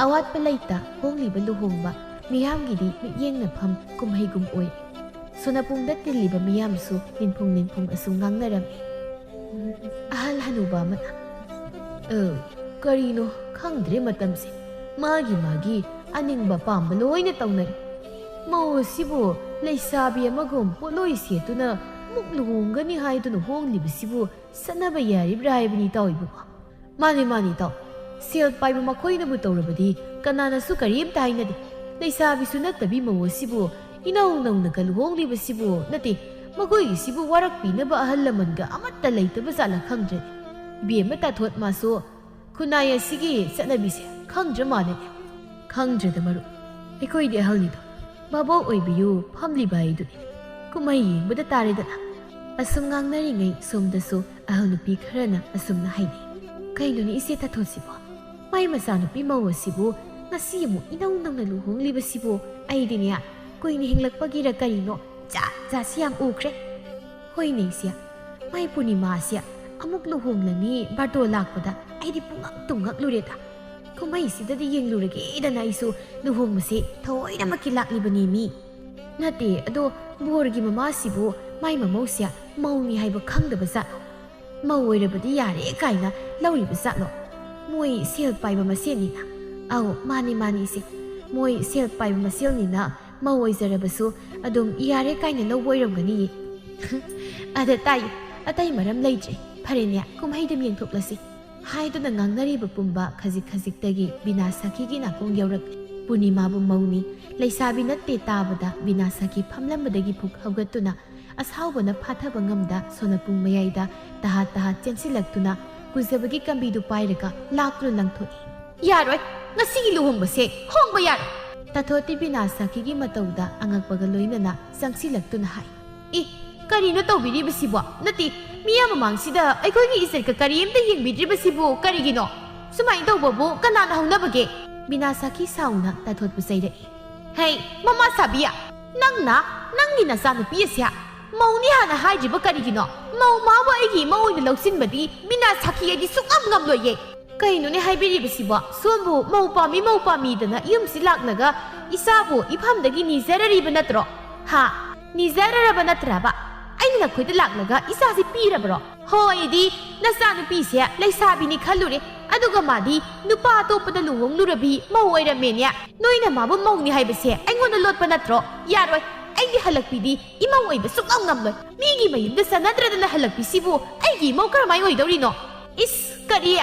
ꯑꯋꯥꯠꯄ ꯂꯩꯇ ꯍꯣꯡꯂꯤꯕ ꯂꯨꯍꯣꯡꯕ ꯃꯤꯌꯥꯝꯒꯤꯗꯤ ꯃꯤꯠꯌꯦꯡꯅꯐꯝ ꯀꯨꯝꯍꯩꯒꯨꯝ ꯑꯣꯏ ꯁꯣꯅꯄꯨꯡꯗ ꯇꯤꯜꯂꯤꯕ ꯃꯤꯌꯥꯝꯁꯨ ꯅꯤꯟꯐꯨꯡ ꯑꯁꯨꯝ ꯉꯥꯡꯅꯔꯝꯃꯤ ꯑꯍꯜ ꯍꯅꯨꯕ ꯑꯃꯅ ꯀꯔꯤꯅꯣ ꯈꯪꯗ꯭ꯔꯦ ꯃꯇꯝꯁꯦ ꯃꯥꯒꯤ ꯑꯅꯤꯡꯕ ꯄꯥꯝꯕ ꯂꯣꯏꯅ ꯇꯧꯅꯔꯤ ꯃꯧ ꯑꯁꯤꯕꯨ ꯂꯩꯁꯥꯕꯤ ꯑꯃꯒꯨꯝ ꯄꯣꯠꯂꯣꯏ ꯁꯦꯠꯇꯨꯅ ꯑꯃꯨꯛ ꯂꯨꯍꯣꯡꯒꯅꯤ ꯍꯥꯏꯗꯨꯅ ꯍꯣꯡꯂꯤꯕꯁꯤꯕꯨ ꯆꯠꯅꯕ ꯌꯥꯔꯤꯕ꯭ꯔꯥ ꯍꯥꯏꯕꯅꯤ ꯇꯧꯏꯕꯀꯣ ꯃꯥꯅꯤ ꯇꯥꯎ ꯁꯦꯜ ꯄꯥꯏꯕ ꯃꯈꯣꯏꯅꯕꯨ ꯇꯧꯔꯕꯗꯤ ꯀꯅꯥꯅꯁꯨ ꯀꯔꯤꯝꯇ ꯍꯥꯏꯅꯗꯦ ꯂꯩꯁꯥꯕꯤꯁꯨ ꯅꯠꯇꯕꯤ ꯃꯧ ꯑꯁꯤꯕꯨ ꯏꯅꯧ ꯅꯧꯅꯒ ꯂꯨꯍꯣꯡꯂꯤꯕꯁꯤꯕꯨ ꯅꯠꯇꯦ ꯃꯈꯣꯏꯒꯤꯁꯤꯕꯨ ꯋꯥꯔꯛꯄꯤꯅꯕ ꯑꯍꯜ ꯂꯃꯟꯒ ꯑꯃꯠꯇ ꯂꯩꯇꯕ ꯖꯥꯠꯂ ꯈꯪꯗ꯭ꯔꯦ ꯏꯕꯦꯝꯃ ꯇꯥꯊꯣꯠ ꯃꯥꯁꯨ ꯈꯨꯟꯅꯥꯏ ꯑꯁꯤꯒꯤ ꯆꯠꯅꯕꯤꯁꯦ ꯈꯪꯗ꯭ꯔ ꯃꯥꯜꯂꯦꯅꯦ ꯈꯪꯗ꯭ꯔꯦꯗ ꯃꯔꯨꯞ ꯑꯩꯈꯣꯏꯗꯤ ꯑꯍꯜꯅꯤꯗꯣ ꯃꯕꯣꯛ ꯑꯣꯏꯕꯤꯌꯨ ꯐꯝꯂꯤꯕ ꯍꯥꯏꯗꯨꯅꯤ ꯀꯨꯝꯍꯩ ꯌꯦꯡꯕꯗ ꯇꯥꯔꯦꯗꯅ ꯑꯁꯨꯝ ꯉꯥꯡꯅꯔꯤꯉꯩ ꯁꯣꯝꯗꯁꯨ ꯑꯍꯜ ꯅꯨꯄꯤ ꯈꯔꯅ ꯑꯁꯨꯝꯅ ꯍꯥꯏꯅꯩ ꯀꯩꯅꯣꯅꯤ ꯏꯆꯦ ꯇꯥꯊꯣꯠꯁꯤꯕꯣ ꯃꯥꯏ ꯃꯆꯥꯅꯨꯄꯤ ꯃꯧ ꯑꯁꯤꯕꯨ ꯉꯁꯤ ꯑꯃꯨꯛ ꯏꯅꯧ ꯅꯧꯅ ꯂꯨꯍꯣꯡꯂꯤꯕꯁꯤꯕꯨ ꯑꯩꯗꯤꯅꯦ ꯀꯨꯏꯅ ꯍꯤꯡꯂꯛꯄꯒꯤꯔ ꯀꯔꯤꯅꯣ ꯖꯥꯠꯁꯤ ꯌꯥꯝ ꯎꯈ꯭ꯔꯦ ꯍꯣꯏꯅꯦ ꯏꯆꯦ ꯃꯥꯏ ꯄꯨꯔꯅꯤꯃꯥꯁꯦ ꯑꯃꯨꯛ ꯂꯨꯍꯣꯡꯂꯅꯤ ꯕꯥꯔꯇꯣ ꯂꯥꯛꯄꯗ ꯑꯩꯗꯤ ꯄꯨꯡꯉꯛꯇꯨ ꯉꯛꯂꯨꯔꯦꯗ ꯀꯨꯝꯍꯩꯁꯤꯗꯗꯤ ꯌꯦꯡꯂꯨꯔꯒꯦꯗꯅ ꯑꯩꯁꯨ ꯂꯨꯍꯣꯡꯕꯁꯦ ꯊꯑꯣꯏꯅꯃꯛꯀꯤ ꯂꯥꯛꯂꯤꯕꯅꯤ ꯃꯤ ꯅꯠꯇꯦ ꯑꯗꯣ ꯕꯣꯔꯒꯤ ꯃꯃꯥꯁꯤꯕꯨ ꯃꯥꯏ ꯃꯃꯧꯁꯦ ꯃꯧꯅꯤ ꯍꯥꯏꯕ ꯈꯪꯗꯕ ꯖꯥꯠꯂꯣ ꯃꯧ ꯑꯣꯏꯔꯕꯗꯤ ꯌꯥꯔꯦ ꯀꯥꯏꯅ ꯂꯧꯔꯤꯕ ꯖꯥꯠꯂꯣ ꯃꯣꯏ ꯁꯦꯜ ꯄꯥꯏꯕ ꯃꯁꯦꯟꯅꯤꯅ ꯑꯧ ꯃꯥꯅꯤ ꯏꯆꯦ ꯃꯣꯏ ꯁꯦꯜ ꯄꯥꯏꯕ ꯃꯁꯦꯜꯅꯤꯅ ꯃꯧ ꯑꯣꯏꯖꯔꯕꯁꯨ ꯑꯗꯨꯝ ꯌꯥꯔꯦ ꯀꯥꯏꯅ ꯂꯧꯕ ꯑꯣꯏꯔꯝꯒꯅꯤꯌꯦ ꯑꯗ ꯇꯥꯏ ꯑꯇꯩ ꯃꯔꯝ ꯂꯩꯇ꯭ꯔꯦ ꯐꯔꯦꯅꯦ ꯀꯨꯝꯍꯩꯗꯨꯝ ꯌꯦꯡꯊꯣꯛꯂꯁꯤ ꯍꯥꯏꯗꯨꯅ ꯉꯥꯡꯅꯔꯤꯕ ꯄꯨꯝꯕ ꯈꯖꯤꯛꯇꯒꯤ ꯕꯤꯅꯥ ꯁꯈꯤꯒꯤ ꯅꯥꯀꯣꯡ ꯌꯧꯔꯛꯂꯤ ꯄꯨꯔꯅꯤꯃꯥꯕꯨ ꯃꯧꯅꯤ ꯂꯩꯁꯥꯕꯤ ꯅꯠꯇꯦ ꯇꯥꯕꯗ ꯕꯤꯅꯥ ꯁꯈꯤ ꯐꯝꯂꯝꯕꯗꯒꯤ ꯄꯨꯛ ꯍꯧꯒꯠꯇꯨꯅ ꯑꯁꯥꯎꯕꯅ ꯐꯥꯊꯕ ꯉꯝꯗ ꯁꯣꯅꯄꯨꯡ ꯃꯌꯥꯏꯗ ꯇꯍꯥ ꯆꯦꯟꯁꯤꯜꯂꯛꯇꯨꯅ ꯀꯨꯖꯕꯒꯤ ꯀꯝꯕꯤꯗꯨ ꯄꯥꯏꯔꯒ ꯂꯥꯛꯇꯨꯅ ꯂꯪꯊꯣꯛꯏ ꯌꯥꯔꯣꯏ ꯉꯁꯤꯒꯤ ꯂꯨꯍꯣꯡꯕꯁꯦ ꯍꯣꯡꯕ ꯌꯥꯔꯣꯏ ꯇꯥꯊꯣꯠꯇꯤ ꯕꯤꯅꯥ ꯁꯈꯤꯒꯤ ꯃꯇꯧꯗ ꯑꯉꯛꯄꯒ ꯂꯣꯏꯅꯅ ꯆꯪꯁꯤꯜꯂꯛꯇꯨꯅ ꯍꯥꯏ ꯀꯔꯤꯅꯣ ꯇꯧꯕꯤꯔꯤꯕꯁꯤꯕꯣ ꯅꯠꯇꯦ ꯃꯤꯌꯥꯝ ꯃꯃꯥꯡꯁꯤꯗ ꯑꯩꯈꯣꯏꯒꯤ ꯏꯖꯠꯀ ꯀꯔꯤꯝꯇ ꯌꯦꯡꯕꯤꯗ꯭ꯔꯤꯕꯁꯤꯕꯨ ꯀꯔꯤꯒꯤꯅꯣ ꯁꯨꯃꯥꯏꯅ ꯇꯧꯕꯕꯨ ꯀꯅꯥꯅ ꯍꯧꯅꯕꯒꯦ ꯕꯤꯅꯥ ꯁꯥꯈꯤ ꯁꯥꯎꯅ ꯇꯥꯊꯣꯠꯄꯨ ꯆꯩꯔꯛꯏ꯫ ꯍꯩ ꯃꯃꯥ ꯁꯥꯕꯤꯌꯥ, ꯅꯪꯒꯤ ꯅꯆꯥꯅꯨꯄꯤ ꯑꯁꯤ ꯃꯧꯅꯤ ꯍꯥꯟꯅ ꯍꯥꯏꯗ꯭ꯔꯤꯕ ꯀꯔꯤꯒꯤꯅꯣ? ꯃꯧ ꯃꯥꯕꯨ ꯑꯩꯒꯤ ꯏꯃꯧ ꯑꯣꯏꯅ ꯂꯧꯁꯤꯟꯕꯗꯤ ꯕꯤꯅꯥ ꯁꯥꯈꯤ ꯑꯩꯗꯤ ꯁꯨꯛꯉꯝ ꯉꯝꯂꯣꯏꯌꯦ꯫ ꯀꯩꯅꯣꯅꯦ ꯍꯥꯏꯕꯤꯔꯤꯕꯁꯤꯕꯣ? ꯁꯣꯝꯕꯨ ꯃꯧ ꯄꯥꯝꯃꯤꯗꯅ ꯌꯨꯝꯁꯤ ꯂꯥꯛꯂꯒ ꯏꯆꯥꯕꯨ ꯏꯐꯝꯗꯒꯤ ꯅꯤꯖꯔꯔꯤꯕ ꯅꯠꯇ꯭ꯔꯣ? ꯍꯥ, ꯅꯤꯖꯔꯔꯕ ꯅꯠꯇ꯭ꯔꯕ? ꯑꯩꯅ ꯅꯈꯣꯏꯗ ꯂꯥꯛꯂꯒ ꯏꯆꯥꯁꯤ ꯄꯤꯔꯕ꯭ꯔꯣ? ꯍꯣꯏꯗꯤ ꯅꯆꯥꯅꯨꯄꯤꯁꯦ ꯂꯩꯁꯥꯕꯤꯅꯤ ꯈꯜꯂꯨꯔꯦ, ꯑꯗꯨꯒ ꯃꯥꯗꯤ ꯅꯨꯄꯥ ꯑꯇꯣꯞꯄꯗ ꯂꯨꯍꯣꯡꯂꯨꯔꯕꯤ ꯃꯧ ꯑꯣꯏꯔꯝꯃꯦꯅꯦ꯫ ꯅꯣꯏꯅ ꯃꯥꯕꯨ ꯃꯧꯅꯤ ꯍꯥꯏꯕꯁꯦ ꯑꯩꯉꯣꯟꯗ ꯂꯣꯠꯄ ꯅꯠꯇ꯭ꯔꯣ? ꯌꯥꯔꯣꯏ, ꯑꯩꯗꯤ ꯍꯜꯂꯛꯄꯤꯗꯤ ꯏꯃꯧ ꯑꯣꯏꯕ ꯁꯨꯛꯉꯝ ꯉꯝꯂꯣꯏ꯫ ꯃꯤꯒꯤ ꯃꯌꯨꯝꯗ ꯆꯠꯅꯗ꯭ꯔꯗꯅ ꯍꯜꯂꯛꯄꯤꯁꯤꯕꯨ ꯑꯩꯒꯤ ꯏꯃꯧ ꯀꯔꯝꯍꯥꯏ ꯑꯣꯏꯗꯧꯔꯤꯅꯣ? ꯏꯁ ꯀꯔꯤ?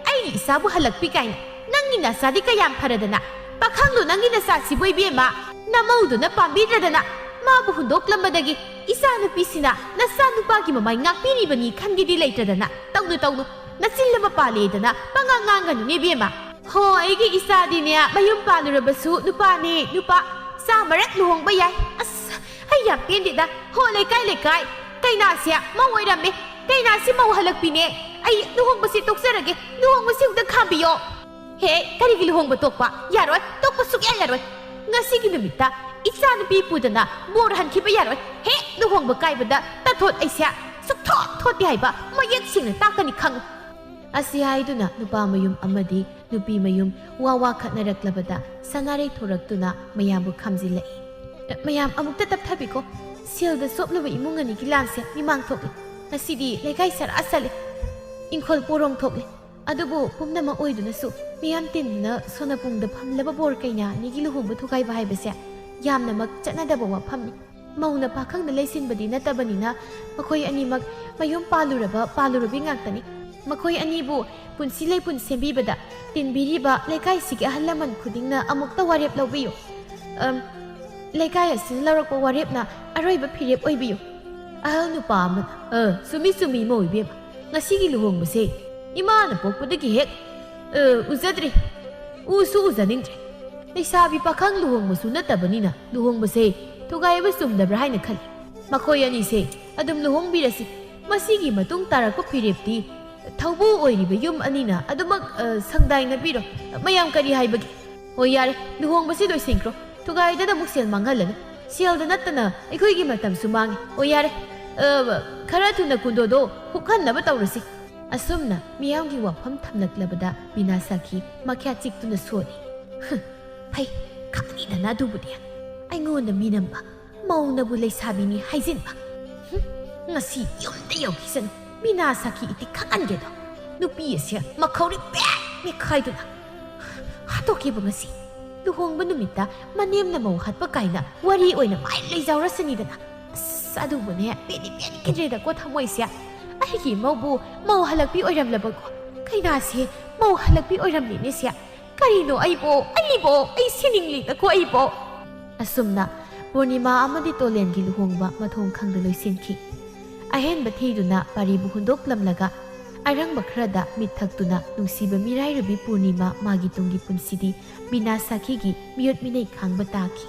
ꯑꯩꯒꯤ ꯏꯆꯥꯕꯨ ꯍꯜꯂꯛꯄꯤ ꯀꯥꯏꯅ? ꯅꯪꯒꯤ ꯅꯆꯥꯗꯤ ꯀꯌꯥꯝ ꯐꯔꯗꯅ? ꯄꯥꯈꯪꯗꯣ ꯅꯪꯒꯤ ꯅꯆꯥꯁꯤꯕꯨ ꯏꯕꯦꯝꯃ ꯅꯃꯧꯗꯨꯅ ꯄꯥꯝꯕꯤꯗ꯭ꯔꯗꯅ ꯃꯥꯕꯨ ꯍꯨꯟꯗꯣꯛꯂꯝꯕꯗꯒꯤ ꯏꯆꯥꯅꯨꯄꯤꯁꯤꯅ ꯅꯆꯥꯅꯨꯄꯥꯒꯤ ꯃꯃꯥꯏ ꯉꯥꯛꯄꯤꯔꯤꯕꯅꯤ ꯈꯟꯒꯦꯗꯤ ꯂꯩꯇ꯭ꯔꯗꯅ ꯇꯧꯅꯨ ꯅꯆꯤꯜ ꯑꯃ ꯄꯥꯜꯂꯦꯗꯅ ꯄꯉꯥꯡ ꯉꯥꯡꯒꯅꯨꯅꯦ ꯏꯕꯦꯝꯃ꯫ ꯍꯣ, ꯑꯩꯒꯤ ꯏꯆꯥꯗꯤꯅꯦ ꯃꯌꯨꯝ ꯄꯥꯜꯂꯨꯔꯕꯁꯨ ꯅꯨꯄꯥ ꯆꯥꯃꯔꯛ ꯂꯨꯍꯣꯡꯕ ꯌꯥꯏ꯫ ꯑꯁ ꯑꯩ ꯌꯥꯝ ꯄꯦꯟꯗꯦꯗ꯫ ꯍꯣ ꯂꯩꯀꯥꯏ ꯀꯩꯅꯥꯁꯦ ꯃꯧ ꯑꯣꯏꯔꯝꯃꯦ, ꯀꯩꯅꯥꯁꯤ ꯃꯧ ꯍꯜꯂꯛꯄꯤꯅꯦ꯫ ꯑꯩ ꯂꯨꯍꯣꯡꯕꯁꯤ ꯇꯣꯛꯆꯔꯒꯦ, ꯂꯨꯍꯣꯡꯕꯁꯤ ꯑꯃꯨꯛꯇ ꯈꯥꯝꯕꯤꯌꯣ꯫ ꯍꯦ, ꯀꯔꯤꯒꯤ ꯂꯨꯍꯣꯡꯕ ꯇꯣꯛꯄ? ꯌꯥꯔꯣꯏ, ꯇꯣꯛꯄ ꯁꯨꯛꯌꯥ ꯌꯥꯔꯣꯏ꯫ ꯉꯁꯤꯒꯤ ꯅꯨꯃꯤꯠꯇ ꯏꯆꯥꯅꯨꯄꯤ ꯄꯨꯗꯅ ꯕꯣꯔ ꯍꯟꯈꯤꯕ ꯌꯥꯔꯣꯏ꯫ ꯍꯦꯛ ꯂꯨꯍꯣꯡꯕ ꯀꯥꯏꯕꯗ ꯇꯥꯊꯣꯠ ꯑꯩꯁꯦ ꯊꯣꯠꯇꯦ ꯍꯥꯏꯕ ꯃꯌꯦꯛ ꯁꯦꯡꯅ ꯇꯥꯛꯀꯅꯤ ꯈꯪꯉꯨ꯫ ꯑꯁꯤ ꯍꯥꯏꯗꯨꯅ ꯅꯨꯄꯥ ꯃꯌꯨꯝ ꯑꯃꯗꯤ ꯅꯨꯄꯤ ꯃꯌꯨꯝ ꯋꯥ ꯈꯠꯅꯔꯛꯂꯕꯗ ꯁꯅꯥꯔꯩ ꯊꯣꯔꯛꯇꯨꯅ ꯃꯌꯥꯝꯕꯨ ꯈꯥꯝꯖꯤꯜꯂꯛꯏ꯫ ꯃꯌꯥꯝ ꯑꯃꯨꯛꯇ ꯇꯞꯊꯕꯤꯀꯣ, ꯁꯦꯜꯗ ꯆꯣꯞꯂꯕ ꯏꯃꯨꯡ ꯑꯅꯤꯒꯤ ꯂꯥꯟꯁꯦ ꯃꯤꯃꯥꯡ ꯊꯣꯛꯂꯦ꯫ ꯉꯁꯤꯗꯤ ꯂꯩꯀꯥꯏ ꯁꯔꯥ ꯆꯠꯂꯦ, ꯏꯪꯈꯣꯜ ꯄꯣꯔꯣꯡ ꯊꯣꯛꯂꯦ꯫ ꯑꯗꯨꯕꯨ ꯄꯨꯝꯅꯃꯛ ꯑꯣꯏꯗꯨꯅꯁꯨ ꯃꯤꯌꯥꯝ ꯇꯤꯟꯗꯨꯅ ꯁꯣꯅꯄꯨꯡꯗ ꯐꯝꯂꯕ ꯕꯣꯔ ꯀꯩꯅꯥ ꯑꯅꯤꯒꯤ ꯂꯨꯍꯣꯡꯕ ꯊꯨꯒꯥꯏꯕ ꯍꯥꯏꯕꯁꯦ ꯌꯥꯝꯅꯃꯛ ꯆꯠꯅꯗꯕ ꯋꯥꯐꯝꯅꯤ꯫ ꯃꯧꯅ ꯄꯥꯈꯪꯗ ꯂꯩꯁꯤꯟꯕꯗꯤ ꯅꯠꯇꯕꯅꯤꯅ ꯃꯈꯣꯏ ꯑꯅꯤꯃꯛ ꯃꯌꯨꯝ ꯄꯥꯜꯂꯨꯔꯕꯤ ꯉꯥꯛꯇꯅꯤ꯫ ꯃꯈꯣꯏ ꯑꯅꯤꯕꯨ ꯄꯨꯟꯁꯤ ꯂꯩꯄꯨꯟ ꯁꯦꯝꯕꯤꯕꯗ ꯇꯤꯟꯕꯤꯔꯤꯕ ꯂꯩꯀꯥꯏꯁꯤꯒꯤ ꯑꯍꯜ ꯂꯃꯟ ꯈꯨꯗꯤꯡꯅ ꯑꯃꯨꯛꯇ ꯋꯥꯔꯦꯞ ꯂꯧꯕꯤꯌꯨ꯫ ꯂꯩꯀꯥꯏ ꯑꯁꯤꯅ ꯂꯧꯔꯛꯄ ꯋꯥꯔꯦꯞꯅ ꯑꯔꯣꯏꯕ ꯐꯤꯔꯦꯞ ꯑꯣꯏꯕꯤꯌꯨ꯫ ꯑꯍꯜ ꯅꯨꯄꯥ ꯑꯃꯅ ꯆꯨꯝꯃꯤ ꯏꯃꯧ ꯏꯕꯦꯝꯃ, ꯉꯁꯤꯒꯤ ꯂꯨꯍꯣꯡꯕꯁꯦ ꯏꯃꯥꯅ ꯄꯣꯛꯄꯗꯒꯤ ꯍꯦꯛ ꯎꯖꯗ꯭ꯔꯤ, ꯎꯁꯨ ꯎꯖꯅꯤꯡꯗ꯭ꯔꯦ꯫ ꯂꯩꯁꯥꯕꯤ ꯄꯥꯈꯪ ꯂꯨꯍꯣꯡꯕꯁꯨ ꯅꯠꯇꯕꯅꯤꯅ ꯂꯨꯍꯣꯡꯕꯁꯦ ꯊꯨꯒꯥꯏꯕ ꯆꯨꯝꯗꯕ꯭ꯔꯥ ꯍꯥꯏꯅ ꯈꯜꯂꯤ꯫ ꯃꯈꯣꯏ ꯑꯅꯤꯁꯦ ꯑꯗꯨꯝ ꯂꯨꯍꯣꯡꯕꯤꯔꯁꯤ꯫ ꯃꯁꯤꯒꯤ ꯃꯇꯨꯡ ꯇꯥꯔꯛꯄ ꯐꯤꯔꯦꯞꯇꯤ ꯊꯧꯕꯨ ꯑꯣꯏꯔꯤꯕ ꯌꯨꯝ ꯑꯅꯤꯅ ꯑꯗꯨꯃꯛ ꯁꯪꯗꯥꯏꯅꯕꯤꯔꯣ꯫ ꯃꯌꯥꯝ ꯀꯔꯤ ꯍꯥꯏꯕꯒꯦ? ꯍꯣꯏ ꯌꯥꯔꯦ, ꯂꯨꯍꯣꯡꯕꯁꯤ ꯂꯣꯏꯁꯤꯟꯈ꯭ꯔꯣ꯫ ꯊꯨꯒꯥꯏꯗꯅ ꯑꯃꯨꯛ ꯁꯦꯜ ꯃꯥꯡꯍꯜꯂꯅꯨ꯫ ꯁꯦꯜꯗ ꯅꯠꯇꯅ ꯑꯩꯈꯣꯏꯒꯤ ꯃꯇꯝꯁꯨ ꯃꯥꯡꯉꯦ꯫ ꯍꯣꯏ ꯌꯥꯔꯦ, ꯈꯔ ꯊꯨꯅ ꯀꯨꯟꯗꯣꯗꯣ ꯍꯨꯛꯍꯟꯅꯕ ꯇꯧꯔꯁꯤ꯫ ꯑꯁꯨꯝꯅ ꯃꯤꯌꯥꯝꯒꯤ ꯋꯥꯐꯝ ꯊꯝꯂꯛꯂꯕꯗ ꯕꯤꯅꯥ ꯁꯥꯈꯤ ꯃꯈ꯭ꯌꯥ ꯆꯤꯛꯇꯨꯅ ꯁꯣꯜꯂꯤ꯫ ꯐꯩ, ꯈꯪꯉꯤꯗꯅ ꯑꯗꯨꯕꯨꯗꯤ ꯑꯩꯉꯣꯟꯗ ꯃꯤꯅꯝꯕ, ꯃꯧꯅꯕꯨ ꯂꯩꯁꯥꯕꯤꯅꯤ ꯍꯥꯏꯖꯤꯟꯕ꯫ ꯉꯁꯤ ꯌꯨꯝꯗ ꯌꯧꯈꯤꯁꯅꯨ, ꯕꯤꯅꯥ ꯁꯥꯈꯤ ꯏꯇꯤ ꯈꯪꯍꯟꯒꯦꯗꯣ꯫ ꯅꯨꯄꯤ ꯑꯁꯦ ꯃꯈꯧꯔꯤ ꯄꯦꯛ ꯃꯦꯛꯈꯥꯏꯗꯨꯅ ꯍꯥꯠꯇꯣꯛꯈꯤꯕ ꯉꯁꯤ ꯂꯨꯍꯣꯡꯕ ꯅꯨꯃꯤꯠꯇ ꯃꯅꯦꯝꯅ ꯃꯧ ꯍꯥꯠꯄ ꯀꯥꯏꯅ ꯋꯥꯔꯤ ꯑꯣꯏꯅ ꯃꯥꯏ ꯂꯩꯖꯥꯎꯔꯁꯅꯤꯗꯅ꯫ ꯑꯁ ꯑꯗꯨꯕꯨꯅꯦ ꯄꯦꯟꯈꯤꯗ꯭ꯔꯦꯗꯀꯣ ꯊꯃꯣꯏꯁꯦ꯫ ꯑꯩꯒꯤ ꯏꯃꯧꯕꯨ ꯃꯧ ꯍꯜꯂꯛꯄꯤ ꯑꯣꯏꯔꯝꯂꯕꯀꯣ, ꯀꯩꯅꯥꯁꯦ ꯃꯧ ꯍꯜꯂꯛꯄꯤ ꯑꯣꯏꯔꯝꯂꯤꯅꯦ ꯁꯦ꯫ ꯀꯔꯤꯅꯣ ꯑꯩ ꯁꯤꯅꯤꯡꯂꯤꯗꯀꯣ ꯑꯩꯕꯣ꯫ ꯑꯁꯨꯝꯅ ꯄꯨꯔꯅꯤꯃꯥ ꯑꯃꯗꯤ ꯇꯣꯂꯦꯟꯒꯤ ꯂꯨꯍꯣꯡꯕ ꯃꯊꯣꯡ ꯈꯪꯗ ꯂꯣꯏꯁꯤꯟꯈꯤ꯫ ꯑꯍꯦꯟꯕ ꯊꯤꯗꯨꯅ ꯄꯥꯔꯤꯕꯨ ꯍꯨꯟꯗꯣꯛꯂꯝꯂꯒ ꯑꯔꯪꯕ ꯈꯔꯗ ꯃꯤꯠ ꯊꯛꯇꯨꯅ ꯅꯨꯡꯁꯤꯕ ꯃꯤꯔꯥꯏꯔꯨꯕꯤ ꯄꯨꯔꯅꯤꯃꯥ ꯃꯥꯒꯤ ꯇꯨꯡꯒꯤ ꯄꯨꯟꯁꯤꯗꯤ ꯕꯤꯅꯥ ꯁꯥꯈꯤꯒꯤ ꯃꯤꯑꯣꯠ ꯃꯤꯅꯩ ꯈꯥꯡꯕ ꯇꯥꯈꯤ꯫